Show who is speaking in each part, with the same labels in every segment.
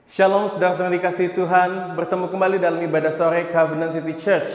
Speaker 1: Shalom saudara-saudara dikasihi Tuhan, bertemu kembali dalam ibadah sore Covenant City Church.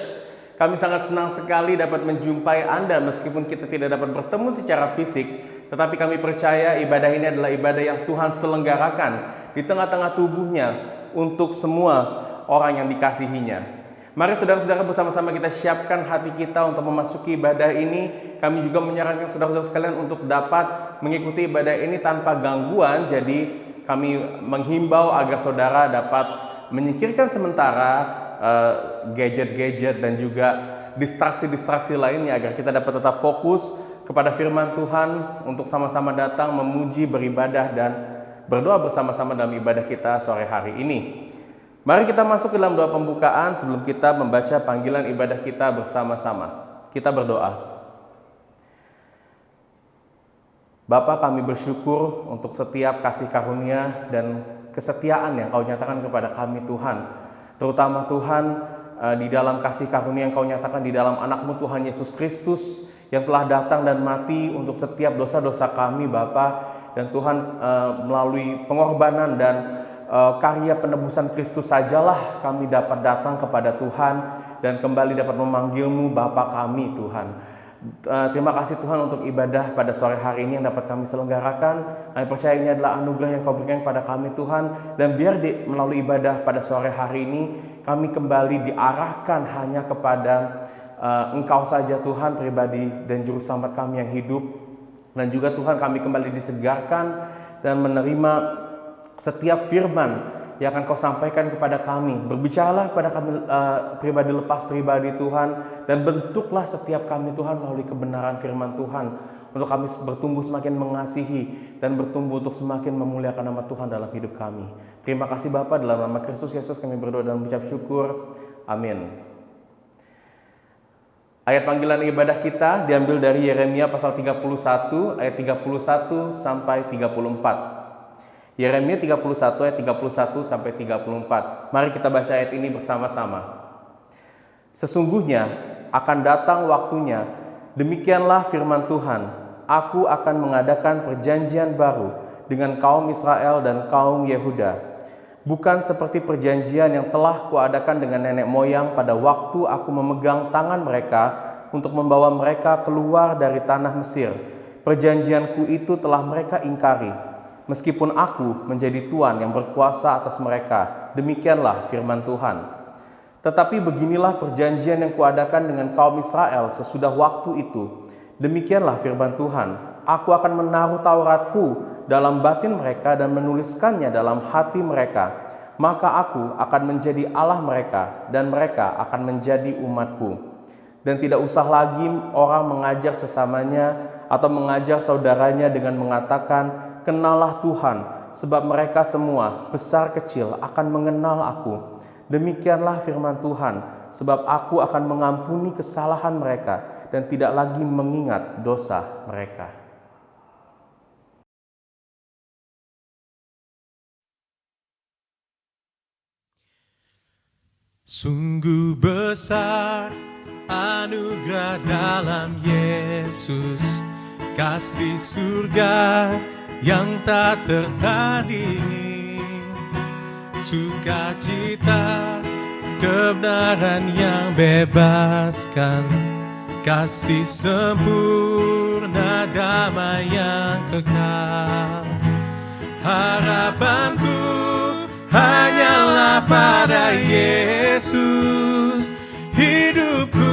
Speaker 1: Kami sangat senang sekali dapat menjumpai Anda meskipun kita tidak dapat bertemu secara fisik, tetapi kami percaya ibadah ini adalah ibadah yang Tuhan selenggarakan di tengah-tengah tubuhnya untuk semua orang yang dikasihinya. Mari saudara-saudara bersama-sama kita siapkan hati kita untuk memasuki ibadah ini. Kami juga menyarankan saudara-saudara sekalian untuk dapat mengikuti ibadah ini tanpa gangguan. Jadi kami menghimbau agar saudara dapat menyingkirkan sementara gadget-gadget dan juga distraksi-distraksi lainnya agar kita dapat tetap fokus kepada firman Tuhan untuk sama-sama datang memuji, beribadah dan berdoa bersama-sama dalam ibadah kita sore hari ini. Mari kita masuk ke dalam doa pembukaan sebelum kita membaca panggilan ibadah kita bersama-sama. Kita berdoa. Bapa, kami bersyukur untuk setiap kasih karunia dan kesetiaan yang Kau nyatakan kepada kami Tuhan. Terutama Tuhan di dalam kasih karunia yang Kau nyatakan di dalam anak-Mu Tuhan Yesus Kristus yang telah datang dan mati untuk setiap dosa-dosa kami Bapa. Dan Tuhan melalui pengorbanan dan karya penebusan Kristus sajalah kami dapat datang kepada Tuhan dan kembali dapat memanggil-Mu Bapa kami Tuhan. Terima kasih Tuhan untuk ibadah pada sore hari ini yang dapat kami selenggarakan. Kami percaya ini adalah anugerah yang Kau berikan kepada kami Tuhan. Dan biar melalui ibadah pada sore hari ini kami kembali diarahkan hanya kepada Engkau saja Tuhan, pribadi dan juru selamat kami yang hidup. Dan juga Tuhan kami kembali disegarkan dan menerima setiap firman yang akan Kau sampaikan kepada kami. Berbicaralah kepada kami pribadi lepas pribadi Tuhan, dan bentuklah setiap kami Tuhan melalui kebenaran firman Tuhan untuk kami bertumbuh semakin mengasihi dan bertumbuh untuk semakin memuliakan nama Tuhan dalam hidup kami. Terima kasih Bapa, dalam nama Kristus Yesus kami berdoa dan mengucap syukur. Amin. Ayat panggilan ibadah kita diambil dari Yeremia pasal 31 ayat 31 sampai 34. Yeremia 31 ayat 31 sampai 34. Mari kita baca ayat ini bersama-sama. Sesungguhnya akan datang waktunya, demikianlah firman Tuhan, aku akan mengadakan perjanjian baru dengan kaum Israel dan kaum Yehuda. Bukan seperti perjanjian yang telah kuadakan dengan nenek moyang pada waktu aku memegang tangan mereka untuk membawa mereka keluar dari tanah Mesir. Perjanjianku itu telah mereka ingkari. Meskipun aku menjadi Tuhan yang berkuasa atas mereka, demikianlah firman Tuhan. Tetapi beginilah perjanjian yang kuadakan dengan kaum Israel sesudah waktu itu. Demikianlah firman Tuhan, aku akan menaruh Tauratku dalam batin mereka dan menuliskannya dalam hati mereka. Maka aku akan menjadi Allah mereka dan mereka akan menjadi umatku. Dan tidak usah lagi orang mengajar sesamanya atau mengajar saudaranya dengan mengatakan, kenallah Tuhan, sebab mereka semua, besar kecil, akan mengenal aku. Demikianlah firman Tuhan, sebab aku akan mengampuni kesalahan mereka dan tidak lagi mengingat dosa mereka.
Speaker 2: Sungguh besar anugerah dalam Yesus, kasih surga yang tak tertandingi, sukacita kebenaran yang bebaskan, kasih sempurna damai yang kekal. Harapanku hanyalah pada Yesus, hidupku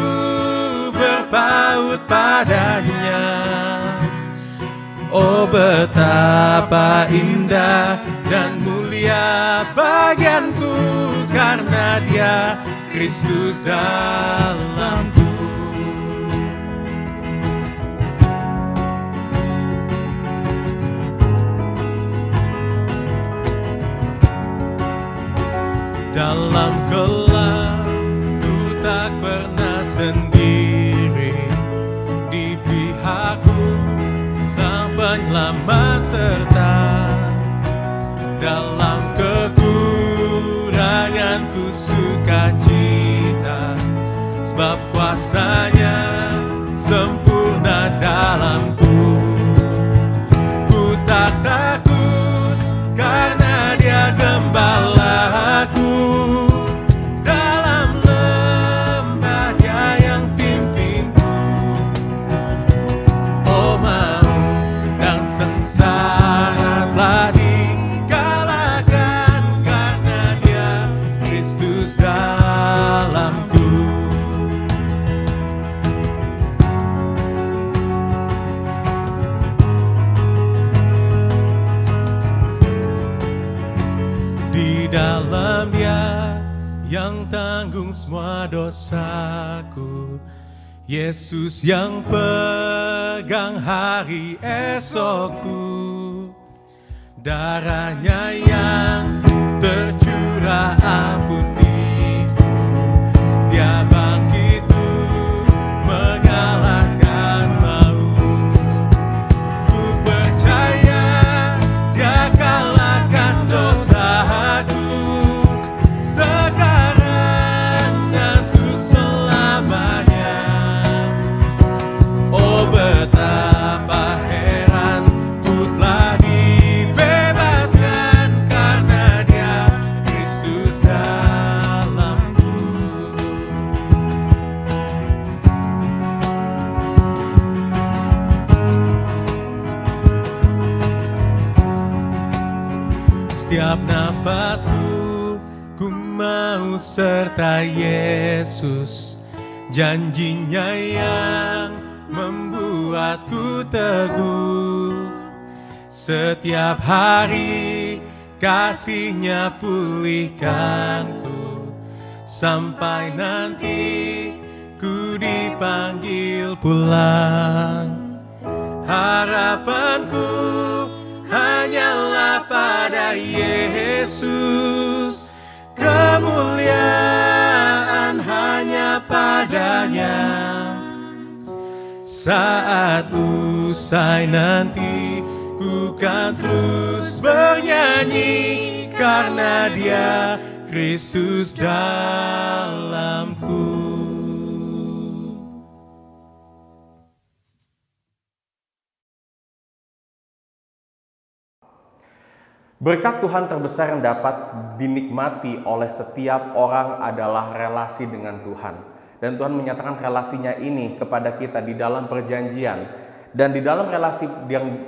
Speaker 2: berpaut padanya. Oh betapa indah dan mulia bagianku, karena Dia Kristus dalamku. Dalam gelap ku tak pernah sendiri, di pihakku Sang Penyelamat serta dalam kekuranganku sukacita, sebab kuasa-Nya sempurna dalamku. Ku tak takut karena Dia gembala dalam Dia yang tanggung semua dosaku. Yesus yang pegang hari esokku. Darahnya yang tercurah ampuniku. Dia bangkit mengalahkan maut. Ku percaya Dia kalahkan dosaku sekarang dan untuk selamanya. Oh betapa heran ku telah dibebaskan karena Dia Kristus dalamku. Setiap nafasku ku mau serta Yesus. Janjinya yang membuatku teguh. Setiap hari kasih-Nya pulihkanku. Sampai nanti ku dipanggil pulang. Harapanku hanyalah pada Yesus. Kemuliaan hanya padanya. Saat usai nanti ku kan terus bernyanyi karena Dia Kristus dalamku.
Speaker 1: Berkat Tuhan terbesar yang dapat dinikmati oleh setiap orang adalah relasi dengan Tuhan. Dan Tuhan menyatakan relasinya ini kepada kita di dalam perjanjian. Dan di dalam relasi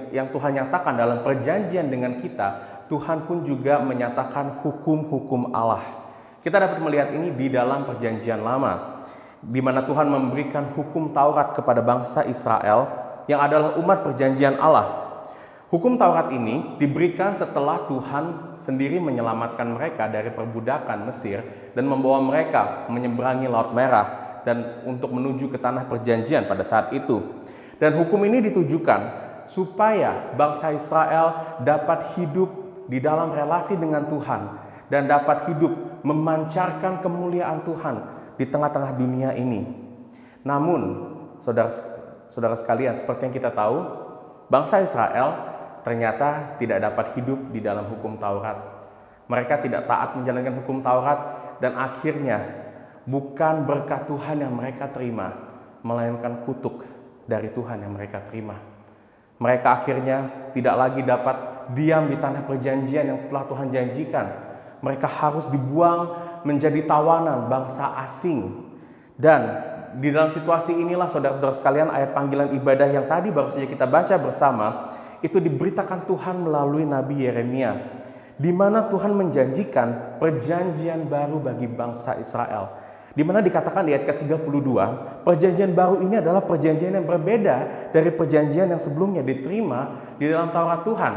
Speaker 1: yang Tuhan nyatakan dalam perjanjian dengan kita, Tuhan pun juga menyatakan hukum-hukum Allah. Kita dapat melihat ini di dalam perjanjian lama, di mana Tuhan memberikan hukum Taurat kepada bangsa Israel yang adalah umat perjanjian Allah. Hukum Taurat ini diberikan setelah Tuhan sendiri menyelamatkan mereka dari perbudakan Mesir dan membawa mereka menyeberangi Laut Merah dan untuk menuju ke tanah perjanjian pada saat itu. Dan hukum ini ditujukan supaya bangsa Israel dapat hidup di dalam relasi dengan Tuhan dan dapat hidup memancarkan kemuliaan Tuhan di tengah-tengah dunia ini. Namun, saudara sekalian, seperti yang kita tahu, bangsa Israel ternyata tidak dapat hidup di dalam hukum Taurat. Mereka tidak taat menjalankan hukum Taurat dan akhirnya bukan berkat Tuhan yang mereka terima, melainkan kutuk dari Tuhan yang mereka terima. Mereka akhirnya tidak lagi dapat diam di tanah perjanjian yang telah Tuhan janjikan. Mereka harus dibuang menjadi tawanan bangsa asing. Dan di dalam situasi inilah saudara-saudara sekalian, ayat panggilan ibadah yang tadi baru saja kita baca bersama itu diberitakan Tuhan melalui Nabi Yeremia, di mana Tuhan menjanjikan perjanjian baru bagi bangsa Israel. Di mana dikatakan di ayat ke-32, perjanjian baru ini adalah perjanjian yang berbeda dari perjanjian yang sebelumnya diterima di dalam Taurat Tuhan.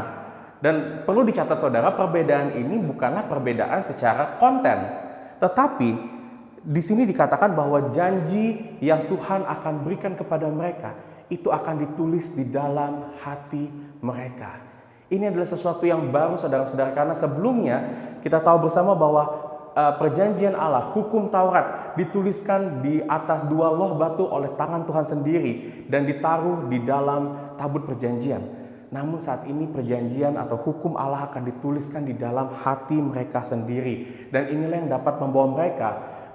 Speaker 1: Dan perlu dicatat saudara, perbedaan ini bukanlah perbedaan secara konten, tetapi di sini dikatakan bahwa janji yang Tuhan akan berikan kepada mereka itu akan ditulis di dalam hati mereka. Ini adalah sesuatu yang baru saudara-saudara, karena sebelumnya kita tahu bersama bahwa perjanjian Allah, hukum Taurat dituliskan di atas 2 loh batu oleh tangan Tuhan sendiri dan ditaruh di dalam tabut perjanjian. Namun saat ini perjanjian atau hukum Allah akan dituliskan di dalam hati mereka sendiri. Dan inilah yang dapat membawa mereka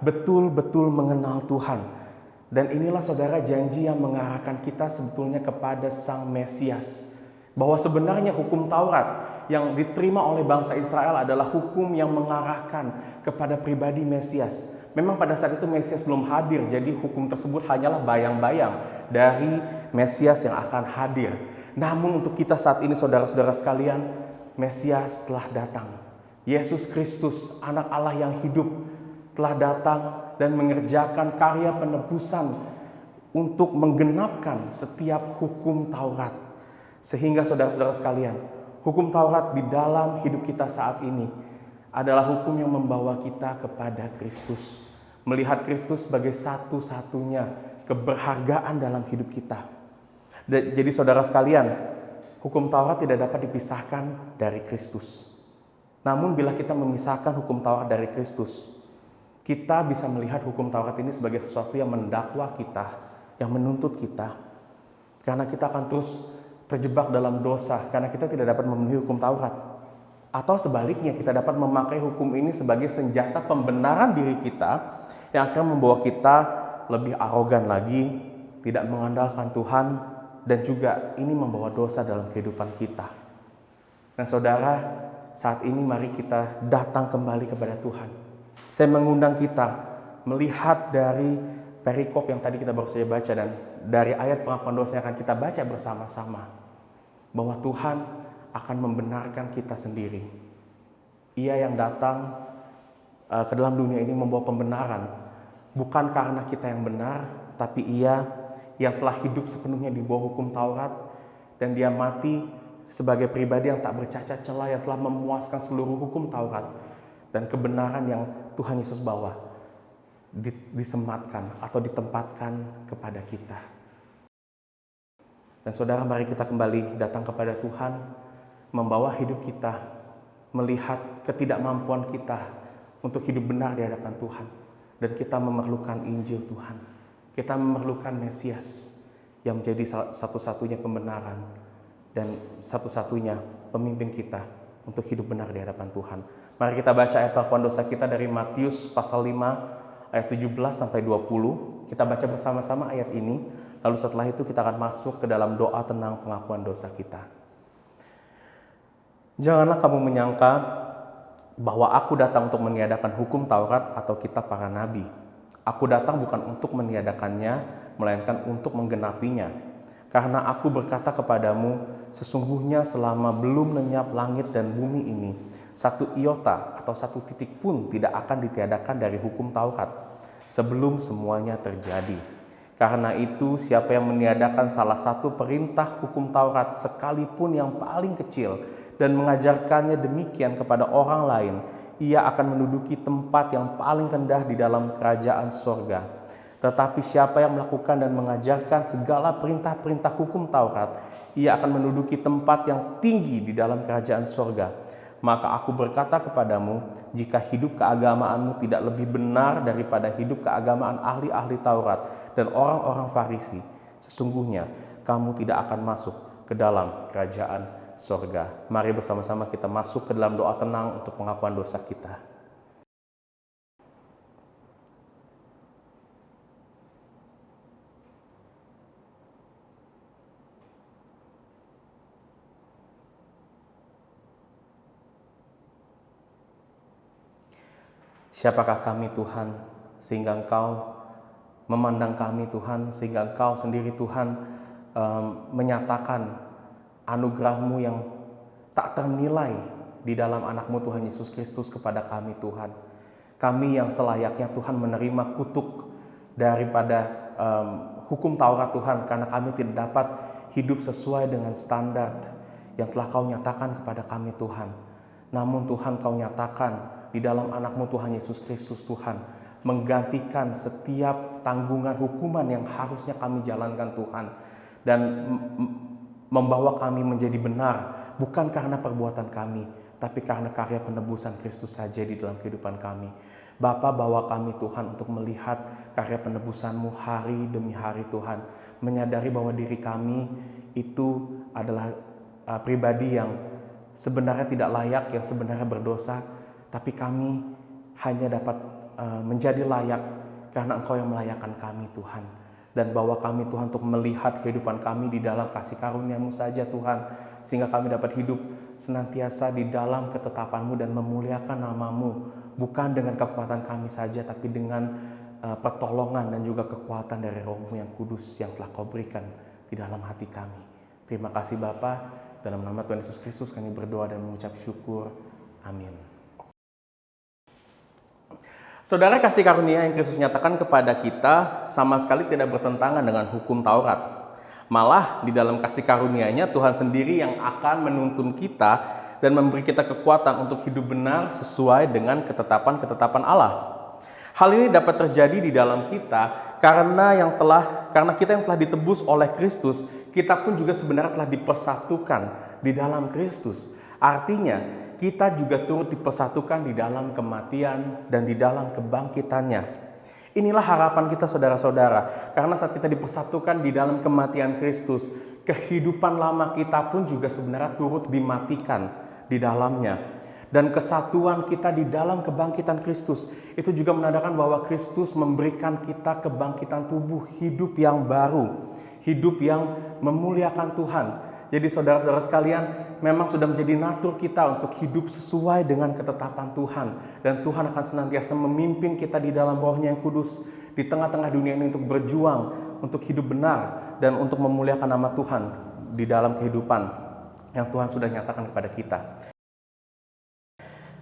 Speaker 1: betul-betul mengenal Tuhan. Dan inilah saudara janji yang mengarahkan kita sebetulnya kepada Sang Mesias. Bahwa sebenarnya hukum Taurat yang diterima oleh bangsa Israel adalah hukum yang mengarahkan kepada pribadi Mesias. Memang pada saat itu Mesias belum hadir, jadi hukum tersebut hanyalah bayang-bayang dari Mesias yang akan hadir. Namun untuk kita saat ini saudara-saudara sekalian, Mesias telah datang. Yesus Kristus, anak Allah yang hidup, telah datang dan mengerjakan karya penebusan untuk menggenapkan setiap hukum Taurat. Sehingga saudara-saudara sekalian, hukum Taurat di dalam hidup kita saat ini adalah hukum yang membawa kita kepada Kristus. Melihat Kristus sebagai satu-satunya keberhargaan dalam hidup kita. Jadi saudara sekalian, hukum Taurat tidak dapat dipisahkan dari Kristus. Namun bila kita memisahkan hukum Taurat dari Kristus, kita bisa melihat hukum Taurat ini sebagai sesuatu yang mendakwa kita, yang menuntut kita. Karena kita akan terus terjebak dalam dosa, karena kita tidak dapat memenuhi hukum Taurat. Atau sebaliknya, kita dapat memakai hukum ini sebagai senjata pembenaran diri kita, yang akhirnya membawa kita lebih arogan lagi, tidak mengandalkan Tuhan, dan juga ini membawa dosa dalam kehidupan kita. Dan saudara, saat ini mari kita datang kembali kepada Tuhan. Saya mengundang kita melihat dari perikop yang tadi kita baru saja baca dan dari ayat pengakuan dosa yang akan kita baca bersama-sama, bahwa Tuhan akan membenarkan kita sendiri. Ia yang datang ke dalam dunia ini membawa pembenaran, bukan karena kita yang benar, tapi Ia yang telah hidup sepenuhnya di bawah hukum Taurat, dan Dia mati sebagai pribadi yang tak bercacat celah, yang telah memuaskan seluruh hukum Taurat, dan kebenaran yang Tuhan Yesus bawa disematkan atau ditempatkan kepada kita. Dan saudara, mari kita kembali datang kepada Tuhan, membawa hidup kita, melihat ketidakmampuan kita untuk hidup benar di hadapan Tuhan. Dan kita memerlukan Injil Tuhan. Kita memerlukan Mesias yang menjadi satu-satunya pembenaran dan satu-satunya pemimpin kita untuk hidup benar di hadapan Tuhan. Mari kita baca ayat pengakuan dosa kita dari Matius pasal 5 ayat 17 sampai 20. Kita baca bersama-sama ayat ini. Lalu setelah itu kita akan masuk ke dalam doa tenang pengakuan dosa kita. Janganlah kamu menyangka bahwa aku datang untuk meniadakan hukum Taurat atau kitab para nabi. Aku datang bukan untuk meniadakannya, melainkan untuk menggenapinya. Karena aku berkata kepadamu, sesungguhnya selama belum lenyap langit dan bumi ini, satu iota atau satu titik pun tidak akan ditiadakan dari hukum Taurat sebelum semuanya terjadi. Karena itu, siapa yang meniadakan salah satu perintah hukum Taurat sekalipun yang paling kecil dan mengajarkannya demikian kepada orang lain, ia akan menduduki tempat yang paling rendah di dalam kerajaan sorga. Tetapi siapa yang melakukan dan mengajarkan segala perintah-perintah hukum Taurat, ia akan menduduki tempat yang tinggi di dalam kerajaan sorga. Maka aku berkata kepadamu, jika hidup keagamaanmu tidak lebih benar daripada hidup keagamaan ahli-ahli Taurat dan orang-orang Farisi, sesungguhnya kamu tidak akan masuk ke dalam kerajaan sorga. Mari bersama-sama kita masuk ke dalam doa tenang untuk pengakuan dosa kita. Siapakah kami Tuhan, sehingga Engkau memandang kami Tuhan, sehingga Engkau sendiri Tuhan menyatakan anugerah-Mu yang tak ternilai di dalam anak-Mu Tuhan Yesus Kristus kepada kami Tuhan. Kami yang selayaknya Tuhan menerima kutuk daripada hukum Taurat Tuhan, karena kami tidak dapat hidup sesuai dengan standar yang telah Kau nyatakan kepada kami Tuhan. Namun Tuhan Kau nyatakan di dalam anak-Mu Tuhan Yesus Kristus Tuhan, menggantikan setiap tanggungan hukuman yang harusnya kami jalankan Tuhan, dan membawa kami menjadi benar, bukan karena perbuatan kami, tapi karena karya penebusan Kristus saja di dalam kehidupan kami. Bapa, bawa kami Tuhan untuk melihat karya penebusan-Mu hari demi hari Tuhan, menyadari bahwa diri kami itu adalah pribadi yang sebenarnya tidak layak, yang sebenarnya berdosa, tapi kami hanya dapat menjadi layak karena Engkau yang melayakkan kami Tuhan. Dan bawa kami Tuhan untuk melihat kehidupan kami di dalam kasih karunia-Mu saja Tuhan, sehingga kami dapat hidup senantiasa di dalam ketetapan-Mu dan memuliakan nama-Mu, bukan dengan kekuatan kami saja, tapi dengan pertolongan dan juga kekuatan dari Roh-Mu yang kudus yang telah Kau berikan di dalam hati kami. Terima kasih Bapa, dalam nama Tuhan Yesus Kristus kami berdoa dan mengucap syukur. Amin. Saudara, kasih karunia yang Kristus nyatakan kepada kita sama sekali tidak bertentangan dengan hukum Taurat. Malah di dalam kasih karunia-Nya Tuhan sendiri yang akan menuntun kita dan memberi kita kekuatan untuk hidup benar sesuai dengan ketetapan-ketetapan Allah. Hal ini dapat terjadi di dalam kita karena kita yang telah ditebus oleh Kristus, kita pun juga sebenarnya telah dipersatukan di dalam Kristus. Artinya, kita juga turut dipersatukan di dalam kematian dan di dalam kebangkitannya. Inilah harapan kita saudara-saudara, karena saat kita dipersatukan di dalam kematian Kristus, kehidupan lama kita pun juga sebenarnya turut dimatikan di dalamnya. Dan kesatuan kita di dalam kebangkitan Kristus, itu juga menandakan bahwa Kristus memberikan kita kebangkitan tubuh, hidup yang baru, hidup yang memuliakan Tuhan. Jadi saudara-saudara sekalian, memang sudah menjadi natur kita untuk hidup sesuai dengan ketetapan Tuhan. Dan Tuhan akan senantiasa memimpin kita di dalam Roh-Nya yang kudus di tengah-tengah dunia ini untuk berjuang, untuk hidup benar, dan untuk memuliakan nama Tuhan di dalam kehidupan yang Tuhan sudah nyatakan kepada kita.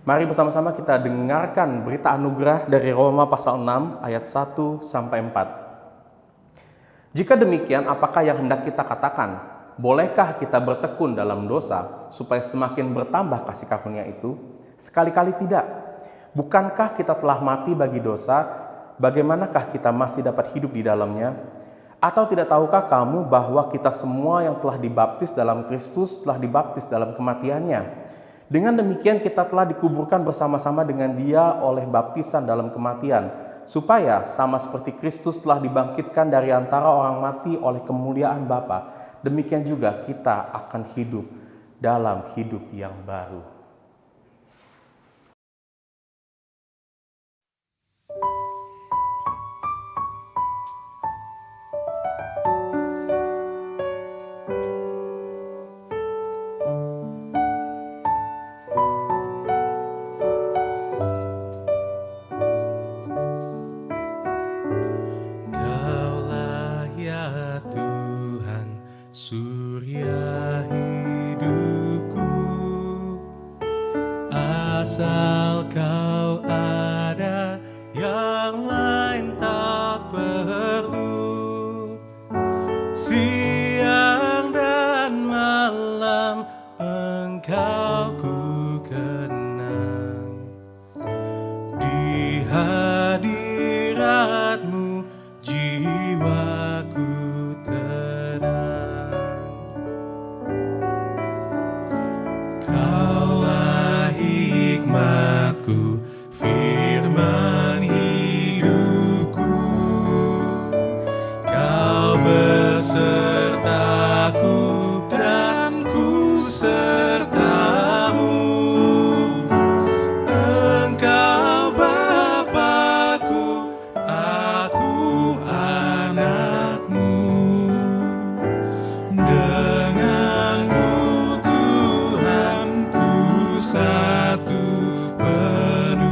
Speaker 1: Mari bersama-sama kita dengarkan berita anugerah dari Roma pasal 6 ayat 1-4. Jika demikian, apakah yang hendak kita katakan? Bolehkah kita bertekun dalam dosa supaya semakin bertambah kasih karunia itu? Sekali-kali tidak. Bukankah kita telah mati bagi dosa? Bagaimanakah kita masih dapat hidup di dalamnya? Atau tidak tahukah kamu bahwa kita semua yang telah dibaptis dalam Kristus telah dibaptis dalam kematiannya? Dengan demikian kita telah dikuburkan bersama-sama dengan Dia oleh baptisan dalam kematian, supaya sama seperti Kristus telah dibangkitkan dari antara orang mati oleh kemuliaan Bapa, demikian juga kita akan hidup dalam hidup yang baru.
Speaker 2: Kaulah ya Tuhan, surya hidupku, asal Kau ada, yang lain tak perlu. Siang dan malam Engkau ku kenang, di hadirat-Mu jiwaku tenang. Kaulah hikmat-Ku, firman hidupku, Kau besertaku dan ku serta-Mu. Engkau Bapa-Ku, aku anak-Mu. Dengan-Mu Tuhan ku satu penuh.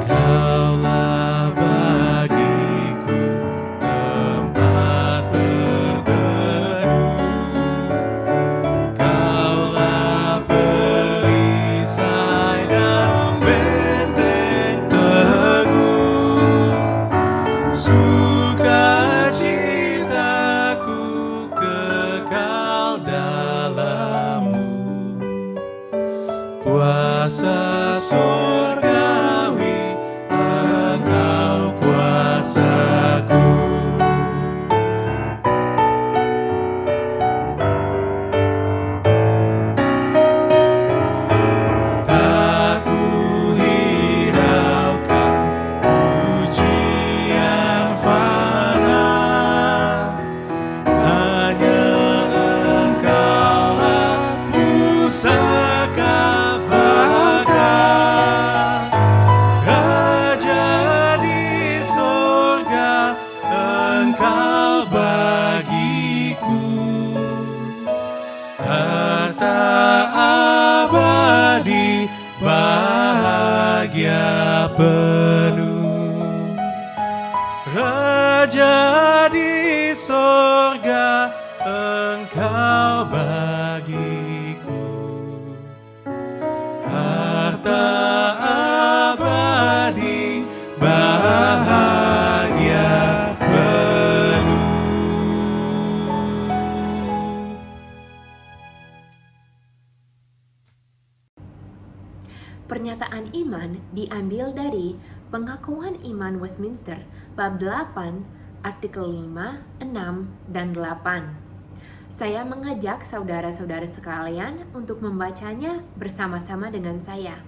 Speaker 2: Kaulah bagiku tempat berteduh, Kaulah perisai dan benteng teguh. Sukacitaku kekal dalam-Mu, kuasa surgawi Engkau kuasaku. Tak ku hiraukan pujian fana, hanya Engkaulah pusaka baka, Raja di sorga Engkau bagiku, harta abadi bahagia penuh. Raja di sorga Engkau bagiku, harta abadi bahagia penuh.
Speaker 3: Pernyataan iman diambil dari Pengakuan Iman Westminster bab 8 artikel 5, 6, dan 8. Saya mengajak saudara-saudara sekalian untuk membacanya bersama-sama dengan saya.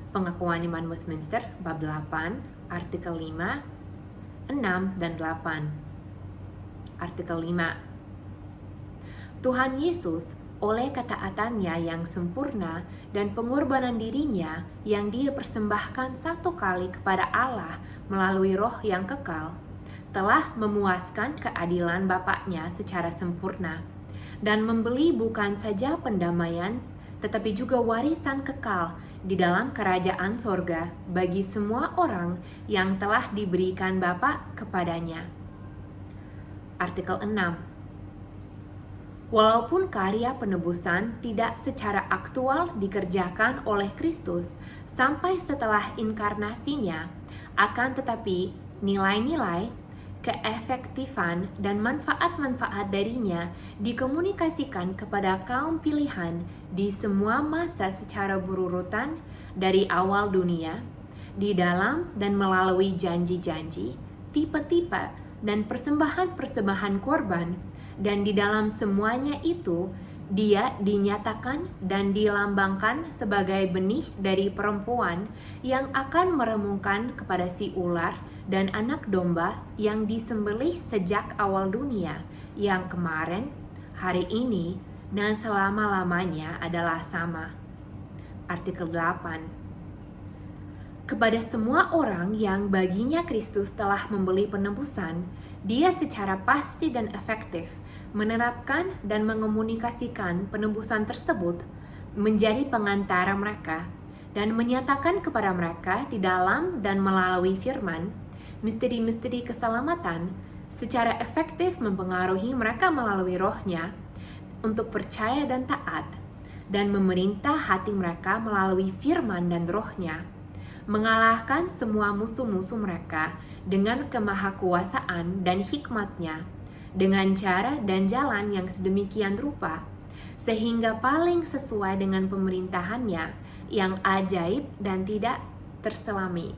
Speaker 3: Pengakuan Iman Westminster bab 8 artikel 5, 6, dan 8. Artikel 5. Tuhan Yesus oleh ketaatannya yang sempurna dan pengorbanan dirinya yang Dia persembahkan satu kali kepada Allah melalui Roh yang kekal, telah memuaskan keadilan Bapa-Nya secara sempurna dan membeli bukan saja pendamaian tetapi juga warisan kekal di dalam kerajaan sorga bagi semua orang yang telah diberikan Bapa kepadanya. Artikel 6. Walaupun karya penebusan tidak secara aktual dikerjakan oleh Kristus sampai setelah inkarnasinya, akan tetapi nilai-nilai, keefektifan, dan manfaat-manfaat darinya dikomunikasikan kepada kaum pilihan di semua masa secara berurutan dari awal dunia, di dalam dan melalui janji-janji, tipe-tipe, dan persembahan-persembahan korban. Dan di dalam semuanya itu, Dia dinyatakan dan dilambangkan sebagai benih dari perempuan yang akan meremungkan kepada si ular dan anak domba yang disembelih sejak awal dunia, yang kemarin, hari ini, dan selama-lamanya adalah sama. Artikel 8. Kepada semua orang yang baginya Kristus telah membeli penebusan, Dia secara pasti dan efektif menerapkan dan mengomunikasikan penebusan tersebut menjadi pengantara mereka dan menyatakan kepada mereka di dalam dan melalui firman, misteri-misteri keselamatan secara efektif mempengaruhi mereka melalui Roh-Nya untuk percaya dan taat, dan memerintah hati mereka melalui firman dan Roh-Nya, mengalahkan semua musuh-musuh mereka dengan kemahakuasaan dan hikmat-Nya, dengan cara dan jalan yang sedemikian rupa, sehingga paling sesuai dengan pemerintahannya yang ajaib dan tidak terselami.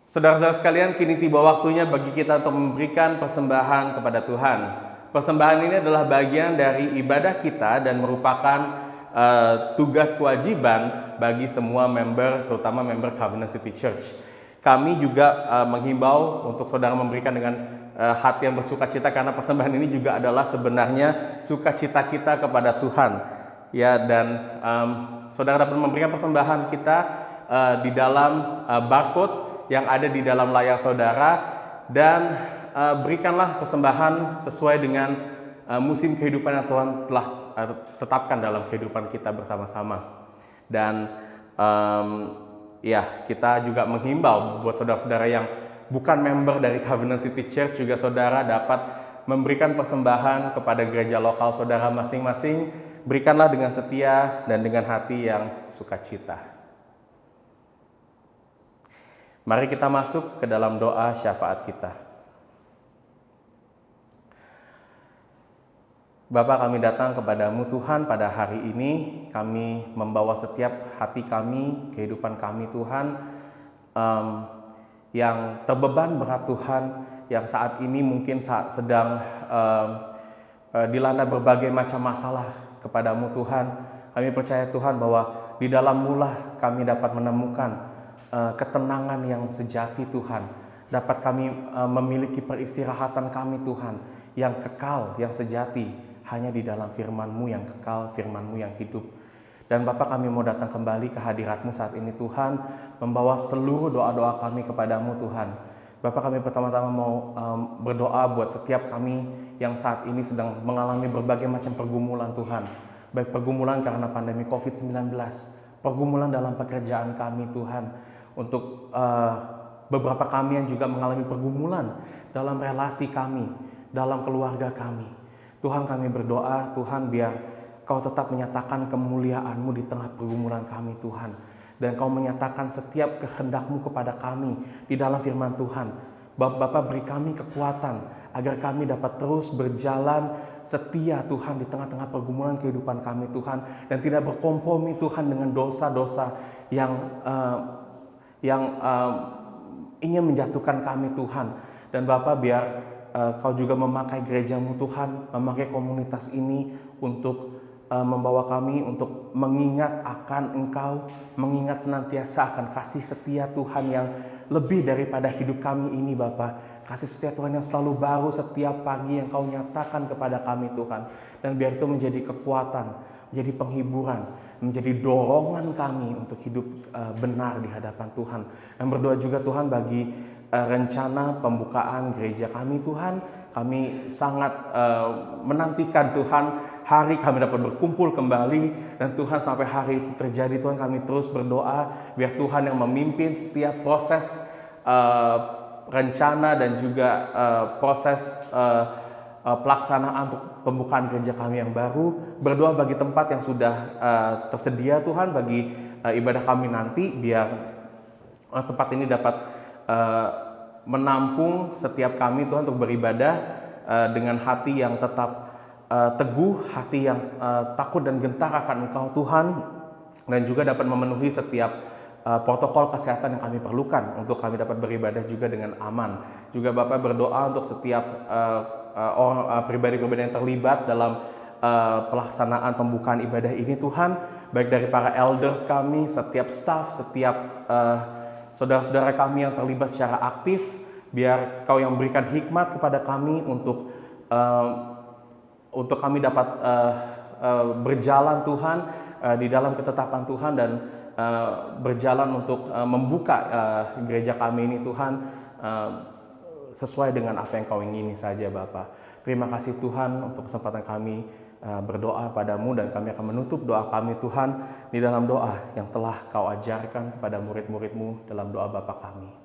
Speaker 1: Saudara-saudara sekalian, kini tiba waktunya bagi kita untuk memberikan persembahan kepada Tuhan. Persembahan ini adalah bagian dari ibadah kita dan merupakan tugas kewajiban bagi semua member, terutama member Covenant City Church. Kami juga menghimbau untuk saudara memberikan dengan hati yang bersuka cita, karena persembahan ini juga adalah sebenarnya sukacita kita kepada Tuhan. Ya, dan saudara dapat memberikan persembahan kita di dalam barcode yang ada di dalam layar saudara, dan berikanlah persembahan sesuai dengan musim kehidupan yang Tuhan telah tetapkan dalam kehidupan kita bersama-sama. Dan ya, kita juga menghimbau buat saudara-saudara yang bukan member dari Covenant City Church, juga saudara dapat memberikan persembahan kepada gereja lokal saudara masing-masing. Berikanlah dengan setia dan dengan hati yang sukacita. Mari kita masuk ke dalam doa syafaat kita. Bapa, kami datang kepadamu Tuhan pada hari ini. Kami membawa setiap hati kami, kehidupan kami Tuhan, yang terbeban berat Tuhan, yang saat ini mungkin sedang dilanda berbagai macam masalah kepadamu Tuhan. Kami percaya Tuhan bahwa di dalam-Mu lah kami dapat menemukan ketenangan yang sejati Tuhan. Dapat kami memiliki peristirahatan kami Tuhan, yang kekal, yang sejati, hanya di dalam firman-Mu yang kekal, firman-Mu yang hidup. Dan Bapa, kami mau datang kembali ke hadirat-Mu saat ini Tuhan, membawa seluruh doa-doa kami kepadamu Tuhan. Bapa, kami pertama-tama mau berdoa buat setiap kami yang saat ini sedang mengalami berbagai macam pergumulan Tuhan. Baik pergumulan karena pandemi COVID-19, pergumulan dalam pekerjaan kami Tuhan. Untuk beberapa kami yang juga mengalami pergumulan dalam relasi kami, dalam keluarga kami. Tuhan, kami berdoa, Tuhan, biar Kau tetap menyatakan kemuliaan-Mu di tengah pergumulan kami, Tuhan. Dan Kau menyatakan setiap kehendak-Mu kepada kami di dalam firman Tuhan. Bapa, beri kami kekuatan agar kami dapat terus berjalan setia Tuhan di tengah-tengah pergumulan kehidupan kami Tuhan, dan tidak berkompromi Tuhan dengan dosa-dosa yang ingin menjatuhkan kami Tuhan. Dan Bapa, biar Kau juga memakai gereja-Mu Tuhan, memakai komunitas ini untuk membawa kami untuk mengingat akan Engkau, mengingat senantiasa akan kasih setia Tuhan yang lebih daripada hidup kami ini Bapa. Kasih setia Tuhan yang selalu baru setiap pagi yang Kau nyatakan kepada kami Tuhan. Dan biar itu menjadi kekuatan, menjadi penghiburan, menjadi dorongan kami untuk hidup benar di hadapan Tuhan. Dan berdoa juga Tuhan bagi rencana pembukaan gereja kami Tuhan. Kami sangat menantikan Tuhan hari kami dapat berkumpul kembali, dan Tuhan sampai hari itu terjadi Tuhan, kami terus berdoa biar Tuhan yang memimpin setiap proses rencana dan juga proses pelaksanaan untuk pembukaan gereja kami yang baru. Berdoa bagi tempat yang sudah tersedia Tuhan bagi ibadah kami nanti, biar tempat ini dapat menampung setiap kami Tuhan untuk beribadah dengan hati yang tetap teguh, hati yang takut dan gentar akan Engkau Tuhan, dan juga dapat memenuhi setiap protokol kesehatan yang kami perlukan untuk kami dapat beribadah juga dengan aman. Juga Bapak berdoa untuk setiap orang pribadi-pribadi yang terlibat dalam pelaksanaan pembukaan ibadah ini Tuhan, baik dari para elders kami, setiap staff, setiap saudara-saudara kami yang terlibat secara aktif. Biar Kau yang memberikan hikmat kepada kami untuk kami dapat berjalan Tuhan di dalam ketetapan Tuhan, dan berjalan untuk membuka gereja kami ini Tuhan sesuai dengan apa yang Kau ingini saja Bapa. Terima kasih Tuhan untuk kesempatan kami berdoa padamu, dan kami akan menutup doa kami Tuhan di dalam doa yang telah Kau ajarkan kepada murid-murid-Mu dalam doa Bapa kami.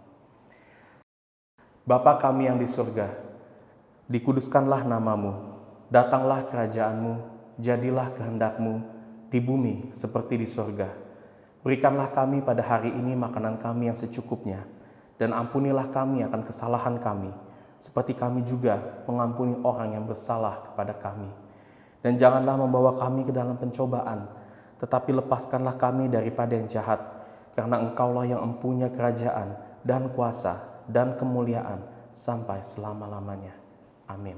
Speaker 1: Bapa kami yang di surga, dikuduskanlah nama-Mu, datanglah kerajaan-Mu, jadilah kehendak-Mu di bumi seperti di surga. Berikanlah kami pada hari ini makanan kami yang secukupnya, dan ampunilah kami akan kesalahan kami, seperti kami juga mengampuni orang yang bersalah kepada kami. Dan janganlah membawa kami ke dalam pencobaan, tetapi lepaskanlah kami daripada yang jahat, karena Engkaulah yang mempunyai kerajaan dan kuasa dan kemuliaan sampai selama-lamanya. Amin.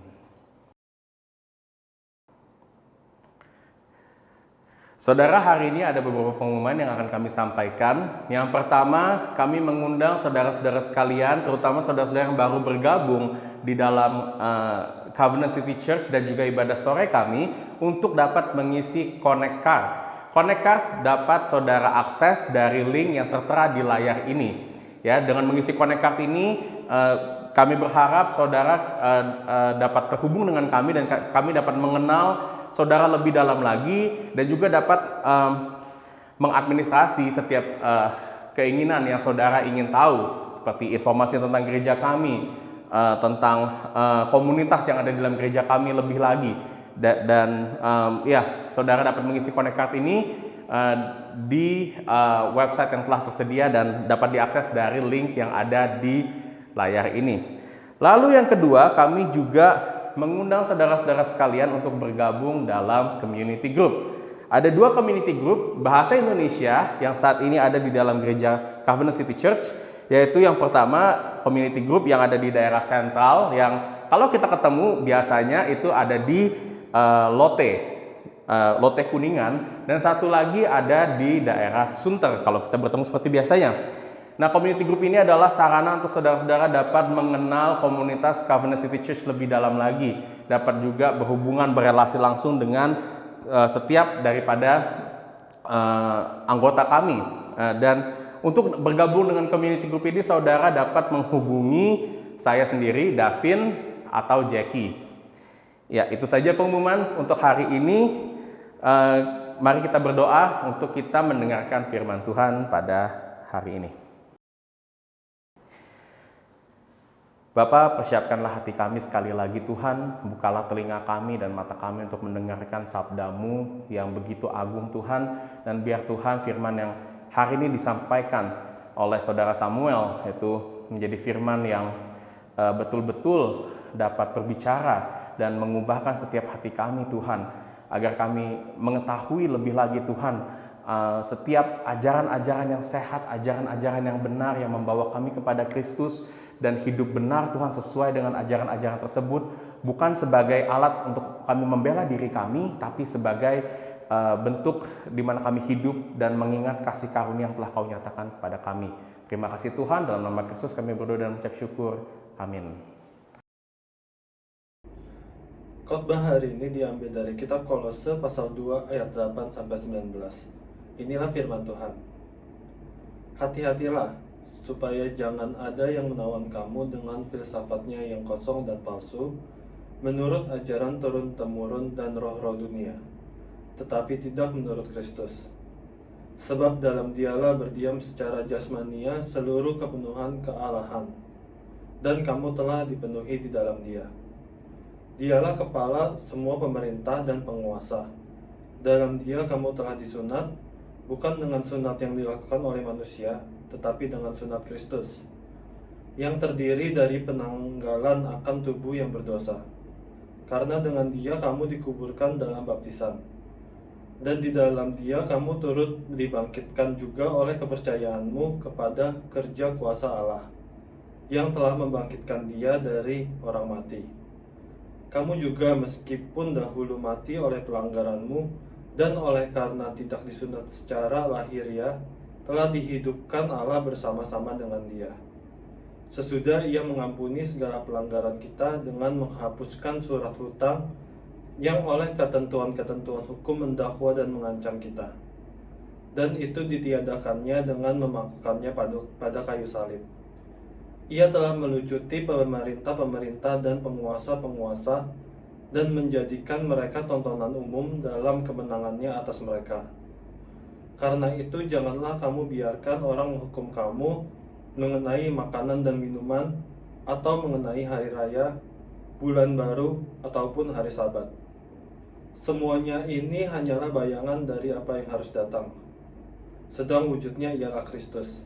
Speaker 1: Saudara, hari ini ada beberapa pengumuman yang akan kami sampaikan. Yang pertama, kami mengundang saudara-saudara sekalian, terutama saudara-saudara yang baru bergabung di dalam Covenant City Church dan juga ibadah sore kami, untuk dapat mengisi Connect Card. Connect Card dapat saudara akses dari link yang tertera di layar ini. Ya, dengan mengisi Connect Card ini, kami berharap saudara dapat terhubung dengan kami, dan kami dapat mengenal saudara lebih dalam lagi, dan juga dapat mengadministrasi setiap keinginan yang saudara ingin tahu, seperti informasi tentang gereja kami, tentang komunitas yang ada di dalam gereja kami lebih lagi. Dan saudara dapat mengisi Connect Card ini di website yang telah tersedia dan dapat diakses dari link yang ada di layar ini. Lalu yang kedua, kami juga mengundang saudara-saudara sekalian untuk bergabung dalam community group. Ada 2 community group bahasa Indonesia yang saat ini ada di dalam gereja Covenant City Church, yaitu yang pertama community group yang ada di daerah sentral, yang kalau kita ketemu biasanya itu ada di Lote Kuningan, dan satu lagi ada di daerah Sunter kalau kita bertemu seperti biasanya. Nah, community group ini adalah sarana untuk saudara-saudara dapat mengenal komunitas Covenant City Church lebih dalam lagi, dapat juga berhubungan, berelasi langsung dengan setiap daripada anggota kami. Dan untuk bergabung dengan community group ini, saudara dapat menghubungi saya sendiri, Davin, atau Jackie. Ya, itu saja pengumuman untuk hari ini. Mari kita berdoa untuk kita mendengarkan firman Tuhan pada hari ini. Bapa, persiapkanlah hati kami sekali lagi Tuhan, bukalah telinga kami dan mata kami untuk mendengarkan sabda-Mu yang begitu agung Tuhan, dan biar Tuhan firman yang hari ini disampaikan oleh Saudara Samuel itu menjadi firman yang betul-betul dapat berbicara dan mengubahkan setiap hati kami Tuhan, agar kami mengetahui lebih lagi Tuhan setiap ajaran-ajaran yang sehat, ajaran-ajaran yang benar yang membawa kami kepada Kristus, dan hidup benar Tuhan sesuai dengan ajaran-ajaran tersebut, bukan sebagai alat untuk kami membela diri kami, tapi sebagai bentuk di mana kami hidup dan mengingat kasih karunia yang telah Kau nyatakan kepada kami. Terima kasih Tuhan, dalam nama Kristus kami berdoa dan mengucap syukur. Amin.
Speaker 4: Khotbah hari ini diambil dari kitab Kolose pasal 2 ayat 8-19. Inilah firman Tuhan. Hati-hatilah, supaya jangan ada yang menawan kamu dengan filsafatnya yang kosong dan palsu, menurut ajaran turun-temurun dan roh-roh dunia, tetapi tidak menurut Kristus. Sebab dalam Dialah berdiam secara jasmania seluruh kepenuhan kealahan, dan kamu telah dipenuhi di dalam Dia. Dialah kepala semua pemerintah dan penguasa. Dalam Dia kamu telah disunat, bukan dengan sunat yang dilakukan oleh manusia, tetapi dengan sunat Kristus, yang terdiri dari penanggalan akan tubuh yang berdosa. Karena dengan Dia kamu dikuburkan dalam baptisan, dan di dalam Dia kamu turut dibangkitkan juga oleh kepercayaanmu kepada kerja kuasa Allah, yang telah membangkitkan Dia dari orang mati. Kamu juga meskipun dahulu mati oleh pelanggaranmu, dan oleh karena tidak disunat secara lahiriah, telah dihidupkan Allah bersama-sama dengan Dia. Sesudah Ia mengampuni segala pelanggaran kita dengan menghapuskan surat hutang yang oleh ketentuan-ketentuan hukum mendakwa dan mengancam kita. Dan itu ditiadakannya dengan memakukannya pada kayu salib. Ia telah melucuti pemerintah-pemerintah dan penguasa-penguasa dan menjadikan mereka tontonan umum dalam kemenangannya atas mereka. Karena itu janganlah kamu biarkan orang menghukum kamu mengenai makanan dan minuman, atau mengenai hari raya, bulan baru, ataupun hari Sabat. Semuanya ini hanyalah bayangan dari apa yang harus datang, sedang wujudnya ialah Kristus.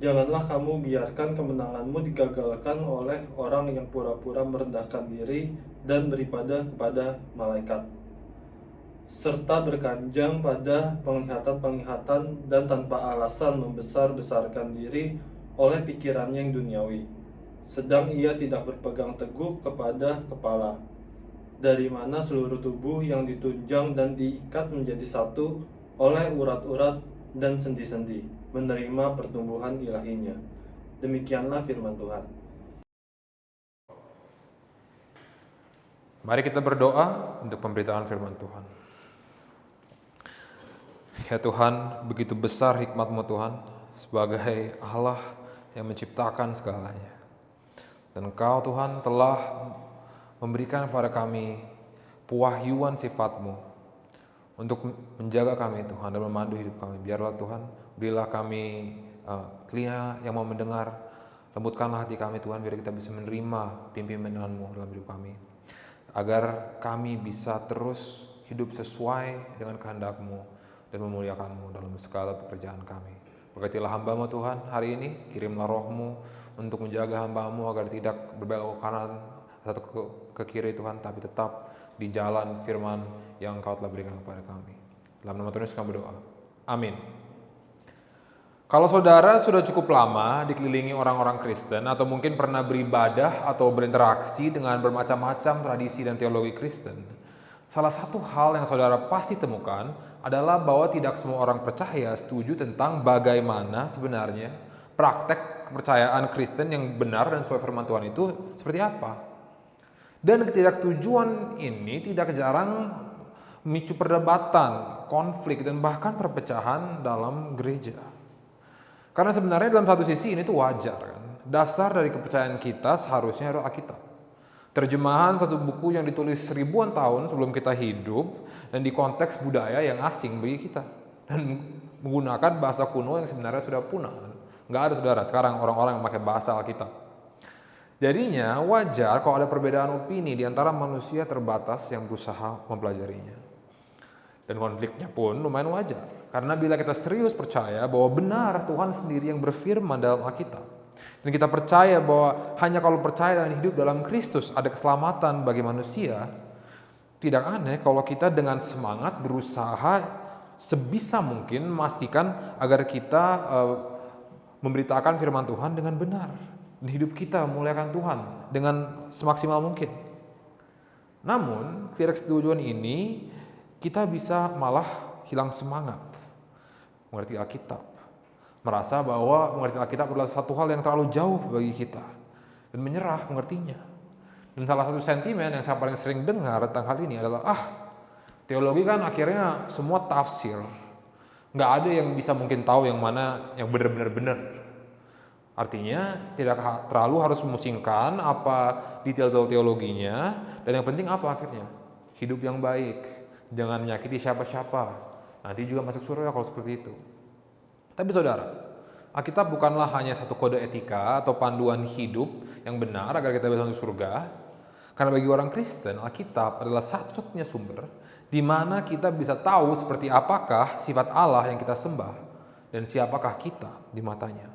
Speaker 4: Janganlah kamu biarkan kemenanganmu digagalkan oleh orang yang pura-pura merendahkan diri dan beribadah kepada malaikat, serta berkanjang pada penglihatan-penglihatan dan tanpa alasan membesar-besarkan diri oleh pikirannya yang duniawi, sedang ia tidak berpegang teguh kepada kepala, dari mana seluruh tubuh yang ditunjang dan diikat menjadi satu oleh urat-urat dan sendi-sendi, menerima pertumbuhan ilahinya. Demikianlah firman Tuhan.
Speaker 5: Mari kita berdoa untuk pemberitaan firman Tuhan. Ya Tuhan, begitu besar hikmat-Mu Tuhan, sebagai Allah yang menciptakan segalanya. Dan Engkau Tuhan telah memberikan kepada kami pewahyuan sifat-Mu untuk menjaga kami Tuhan dan memandu hidup kami. Biarlah Tuhan, berilah kami telinga yang mau mendengar, lembutkanlah hati kami Tuhan, biar kita bisa menerima pimpinan-Mu dalam hidup kami, agar kami bisa terus hidup sesuai dengan kehendak-Mu dan memuliakan-Mu dalam segala pekerjaan kami. Berkatilah hamba-Mu Tuhan hari ini, kirimlah Roh-Mu untuk menjaga hamba-Mu agar tidak berbelok ke kanan atau ke kiri Tuhan, tapi tetap di jalan firman yang Engkau telah berikan kepada kami. Dalam nama Tuhan Yesus kami berdoa. Amin. Kalau saudara sudah cukup lama dikelilingi orang-orang Kristen, atau mungkin pernah beribadah atau berinteraksi dengan bermacam-macam tradisi dan teologi Kristen, salah satu hal yang saudara pasti temukan adalah bahwa tidak semua orang percaya setuju tentang bagaimana sebenarnya praktek kepercayaan Kristen yang benar dan sesuai firman Tuhan itu seperti apa. Dan ketidaksetujuan ini tidak jarang memicu perdebatan, konflik, dan bahkan perpecahan dalam gereja. Karena sebenarnya dalam satu sisi ini tuh wajar kan. Dasar dari kepercayaan kita seharusnya adalah Alkitab. Terjemahan satu buku yang ditulis ribuan tahun sebelum kita hidup dan di konteks budaya yang asing bagi kita. Dan menggunakan bahasa kuno yang sebenarnya sudah punah. Nggak ada saudara sekarang orang-orang yang pakai bahasa Alkitab. Jadinya wajar kalau ada perbedaan opini di antara manusia terbatas yang berusaha mempelajarinya. Dan konfliknya pun lumayan wajar. Karena bila kita serius percaya bahwa benar Tuhan sendiri yang berfirman dalam Alkitab, dan kita percaya bahwa hanya kalau percaya dan hidup dalam Kristus ada keselamatan bagi manusia, tidak aneh kalau kita dengan semangat berusaha sebisa mungkin memastikan agar kita memberitakan firman Tuhan dengan benar dan hidup kita memuliakan Tuhan dengan semaksimal mungkin. Namun, Felix tujuan ini kita bisa malah hilang semangat mengerti Alkitab, merasa bahwa mengerti Alkitab adalah satu hal yang terlalu jauh bagi kita dan menyerah mengertinya. Dan salah satu sentimen yang saya paling sering dengar tentang hal ini adalah teologi kan akhirnya semua tafsir, nggak ada yang bisa mungkin tahu yang mana yang benar-benar benar. Artinya tidak terlalu harus memusingkan apa detail-detail teologinya, dan yang penting apa akhirnya? Hidup yang baik, jangan menyakiti siapa-siapa, nanti juga masuk surga kalau seperti itu. Tapi saudara, Alkitab bukanlah hanya satu kode etika atau panduan hidup yang benar agar kita bisa masuk surga. Karena bagi orang Kristen, Alkitab adalah satu-satunya sumber di mana kita bisa tahu seperti apakah sifat Allah yang kita sembah dan siapakah kita di matanya.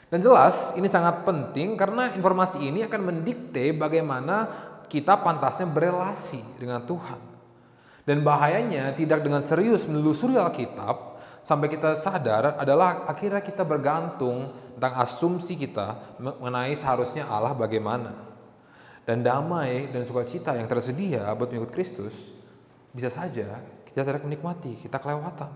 Speaker 5: Dan jelas ini sangat penting karena informasi ini akan mendikte bagaimana kita pantasnya berelasi dengan Tuhan. Dan bahayanya tidak dengan serius menelusuri Alkitab sampai kita sadar adalah akhirnya kita bergantung tentang asumsi kita mengenai seharusnya Allah bagaimana. Dan damai dan sukacita yang tersedia buat mengikut Kristus bisa saja kita tidak menikmati, kita kelewatan.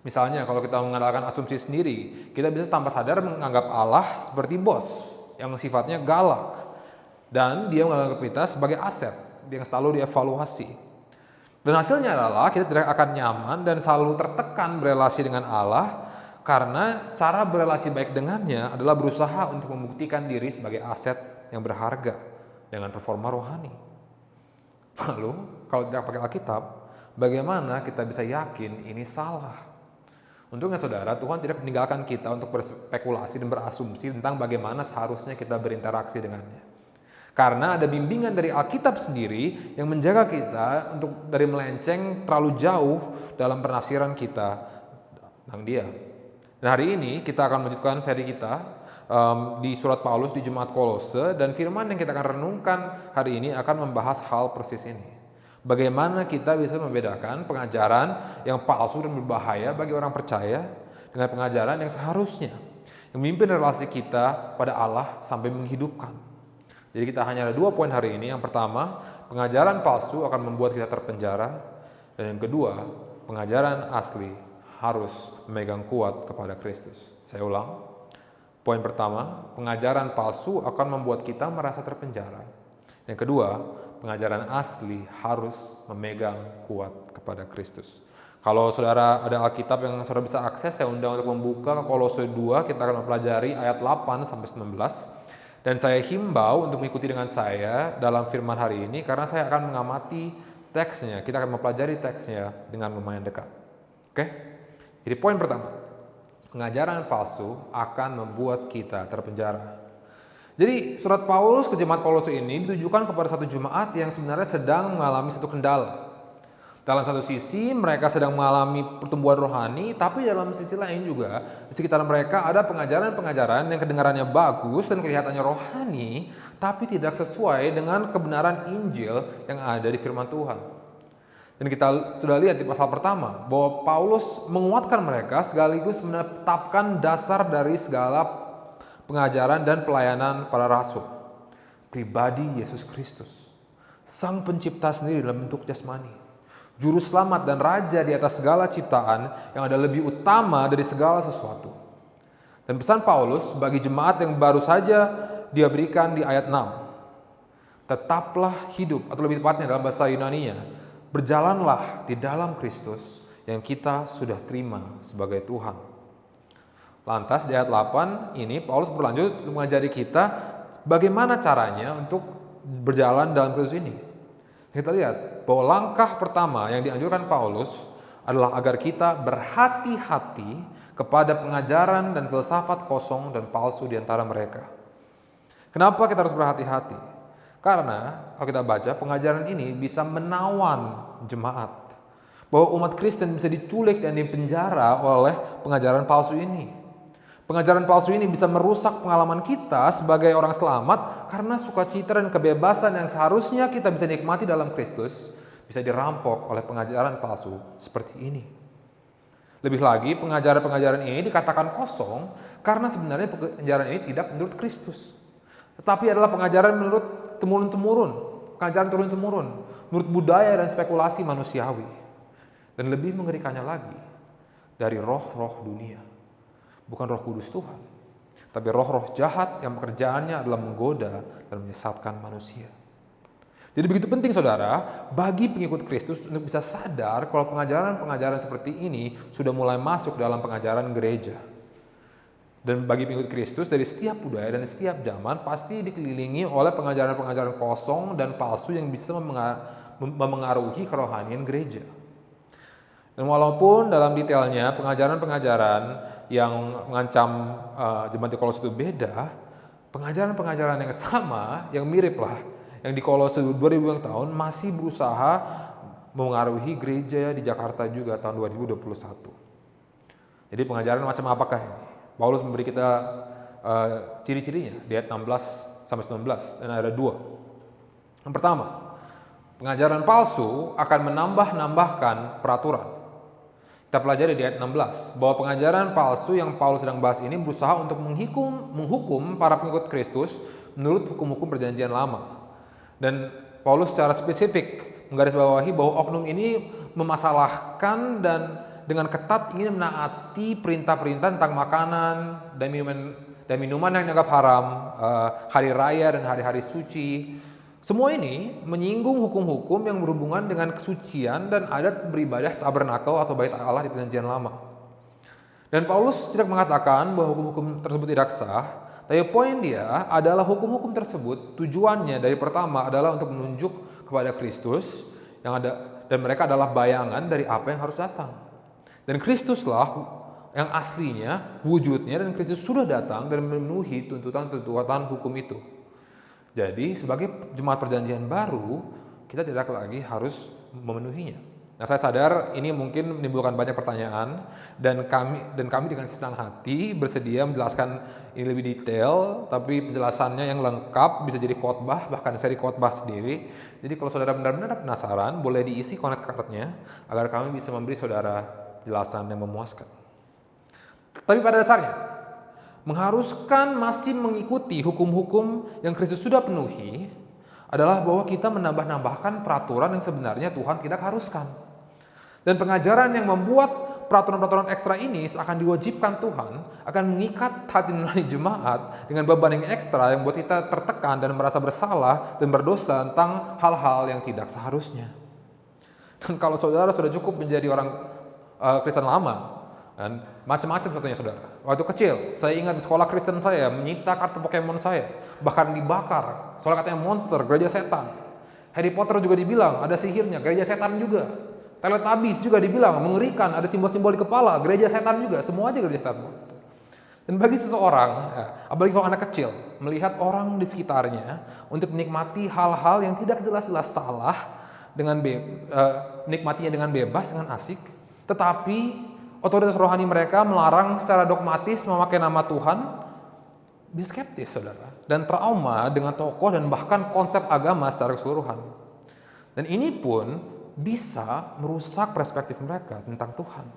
Speaker 5: Misalnya kalau kita mengandalkan asumsi sendiri, kita bisa tanpa sadar menganggap Allah seperti bos yang sifatnya galak dan dia menganggap kita sebagai aset yang selalu dievaluasi. Dan hasilnya adalah kita tidak akan nyaman dan selalu tertekan berelasi dengan Allah karena cara berelasi baik dengannya adalah berusaha untuk membuktikan diri sebagai aset yang berharga dengan performa rohani. Lalu kalau tidak pakai Alkitab, bagaimana kita bisa yakin ini salah? Untungnya saudara, Tuhan tidak meninggalkan kita untuk berspekulasi dan berasumsi tentang bagaimana seharusnya kita berinteraksi dengannya. Karena ada bimbingan dari Alkitab sendiri yang menjaga kita untuk dari melenceng terlalu jauh dalam penafsiran kita tentang Dia. Dan hari ini kita akan melanjutkan seri kita di surat Paulus di Jemaat Kolose, dan firman yang kita akan renungkan hari ini akan membahas hal persis ini. Bagaimana kita bisa membedakan pengajaran yang palsu dan berbahaya bagi orang percaya dengan pengajaran yang seharusnya yang memimpin relasi kita pada Allah sampai menghidupkan. Jadi kita hanya ada 2 poin hari ini. Yang pertama, pengajaran palsu akan membuat kita terpenjara, dan yang kedua, pengajaran asli harus memegang kuat kepada Kristus. Saya ulang. Poin pertama, pengajaran palsu akan membuat kita merasa terpenjara. Yang kedua, pengajaran asli harus memegang kuat kepada Kristus. Kalau saudara ada Alkitab yang saudara bisa akses, saya undang untuk membuka ke Kolose 2, kita akan mempelajari ayat 8 sampai 19. Dan saya himbau untuk mengikuti dengan saya dalam firman hari ini karena saya akan mengamati teksnya. Kita akan mempelajari teksnya dengan lumayan dekat. Oke? Jadi poin pertama, pengajaran palsu akan membuat kita terpenjara. Jadi surat Paulus ke jemaat Kolose ini ditujukan kepada satu jemaat yang sebenarnya sedang mengalami satu kendala. Dalam satu sisi mereka sedang mengalami pertumbuhan rohani, tapi dalam sisi lain juga di sekitar mereka ada pengajaran-pengajaran yang kedengarannya bagus dan kelihatannya rohani, tapi tidak sesuai dengan kebenaran Injil yang ada di firman Tuhan. Dan kita sudah lihat di pasal pertama bahwa Paulus menguatkan mereka sekaligus menetapkan dasar dari segala pengajaran dan pelayanan para rasul. Pribadi Yesus Kristus, Sang Pencipta sendiri dalam bentuk jasmani, Juru Selamat dan Raja di atas segala ciptaan yang ada lebih utama dari segala sesuatu. Dan pesan Paulus bagi jemaat yang baru saja dia berikan di ayat 6. Tetaplah hidup, atau lebih tepatnya dalam bahasa Yunaninya, berjalanlah di dalam Kristus yang kita sudah terima sebagai Tuhan. Lantas di ayat 8 ini Paulus berlanjut mengajari kita bagaimana caranya untuk berjalan dalam Kristus ini. Kita lihat bahwa langkah pertama yang dianjurkan Paulus adalah agar kita berhati-hati kepada pengajaran dan filsafat kosong dan palsu di antara mereka. Kenapa kita harus berhati-hati? Karena kalau kita baca pengajaran ini bisa menawan jemaat. Bahwa umat Kristen bisa diculik dan dipenjara oleh pengajaran palsu ini. Pengajaran palsu ini bisa merusak pengalaman kita sebagai orang selamat karena sukacita dan kebebasan yang seharusnya kita bisa nikmati dalam Kristus bisa dirampok oleh pengajaran palsu seperti ini. Lebih lagi, pengajaran-pengajaran ini dikatakan kosong karena sebenarnya pengajaran ini tidak menurut Kristus, tetapi adalah pengajaran menurut temurun-temurun, pengajaran turun-temurun, menurut budaya dan spekulasi manusiawi. Dan lebih mengerikannya lagi, dari roh-roh dunia. Bukan Roh Kudus Tuhan, tapi roh-roh jahat yang pekerjaannya adalah menggoda dan menyesatkan manusia. Jadi begitu penting saudara, bagi pengikut Kristus untuk bisa sadar kalau pengajaran-pengajaran seperti ini sudah mulai masuk dalam pengajaran gereja. Dan bagi pengikut Kristus dari setiap budaya dan setiap zaman pasti dikelilingi oleh pengajaran-pengajaran kosong dan palsu yang bisa memengaruhi kerohanian gereja. Dan walaupun dalam detailnya pengajaran-pengajaran yang mengancam jemaat di Kolose itu beda, pengajaran-pengajaran yang sama, yang mirip lah, yang di Kolose 2000 tahun masih berusaha memengaruhi gereja di Jakarta juga tahun 2021. Jadi pengajaran macam apakah ini? Paulus memberi kita ciri-cirinya di ayat 16 sampai 19 dan ada 2. Yang pertama, pengajaran palsu akan menambah-nambahkan peraturan. Kita pelajari di ayat 16 bahwa pengajaran palsu yang Paulus sedang bahas ini berusaha untuk menghukum para pengikut Kristus menurut hukum-hukum perjanjian lama. Dan Paulus secara spesifik menggarisbawahi bahwa oknum ini memasalahkan dan dengan ketat ingin menaati perintah-perintah tentang makanan dan minuman yang dianggap haram, hari raya dan hari-hari suci. Semua ini menyinggung hukum-hukum yang berhubungan dengan kesucian dan adat beribadah tabernakel atau bait Allah di perjanjian lama. Dan Paulus tidak mengatakan bahwa hukum-hukum tersebut tidak sah, tapi poin dia adalah hukum-hukum tersebut tujuannya dari pertama adalah untuk menunjuk kepada Kristus yang ada, dan mereka adalah bayangan dari apa yang harus datang. Dan Kristuslah yang aslinya, wujudnya, dan Kristus sudah datang dan memenuhi tuntutan-tuntutan hukum itu. Jadi sebagai jemaat perjanjian baru, kita tidak lagi harus memenuhinya. Nah, saya sadar ini mungkin menimbulkan banyak pertanyaan dan kami dengan senang hati bersedia menjelaskan ini lebih detail, tapi penjelasannya yang lengkap bisa jadi khotbah, bahkan seri khotbah sendiri. Jadi kalau saudara benar-benar penasaran, boleh diisi connect card-nya agar kami bisa memberi saudara jelasan yang memuaskan. Tapi pada dasarnya, mengharuskan masih mengikuti hukum-hukum yang Kristus sudah penuhi adalah bahwa kita menambah-nambahkan peraturan yang sebenarnya Tuhan tidak haruskan. Dan pengajaran yang membuat peraturan-peraturan ekstra ini seakan diwajibkan Tuhan akan mengikat hati nurani jemaat dengan beban yang ekstra yang membuat kita tertekan dan merasa bersalah dan berdosa tentang hal-hal yang tidak seharusnya. Dan kalau saudara sudah cukup menjadi orang Kristen lama, dan macam-macam contohnya saudara. Waktu kecil, saya ingat di sekolah Kristen saya menyita kartu Pokemon saya, bahkan dibakar. Soalnya katanya monster, gereja setan. Harry Potter juga dibilang ada sihirnya, gereja setan juga. Teletubbies juga dibilang mengerikan, ada simbol-simbol di kepala, gereja setan juga. Semua aja gereja setan. Dan bagi seseorang, apalagi kalau anak kecil, melihat orang di sekitarnya untuk menikmati hal-hal yang tidak jelas-jelas salah dengan menikmatinya dengan bebas, dengan asik, tetapi otoritas rohani mereka melarang secara dogmatis memakai nama Tuhan, bisa skeptis saudara, dan trauma dengan tokoh dan bahkan konsep agama secara keseluruhan. Dan ini pun bisa merusak perspektif mereka tentang Tuhan.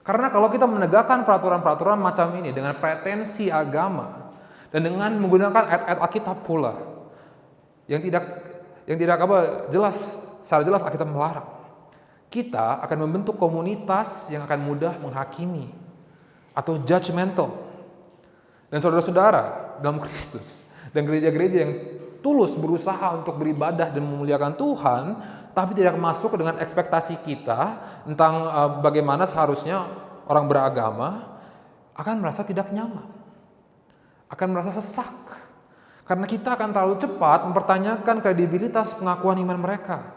Speaker 5: Karena kalau kita menegakkan peraturan-peraturan macam ini dengan pretensi agama dan dengan menggunakan ayat-ayat Alkitab pula yang tidak jelas, secara jelas Alkitab melarang, kita akan membentuk komunitas yang akan mudah menghakimi atau judgmental. Dan saudara-saudara dalam Kristus dan gereja-gereja yang tulus berusaha untuk beribadah dan memuliakan Tuhan, tapi tidak masuk dengan ekspektasi kita tentang bagaimana seharusnya orang beragama, akan merasa tidak nyaman, akan merasa sesak. Karena kita akan terlalu cepat mempertanyakan kredibilitas pengakuan iman mereka,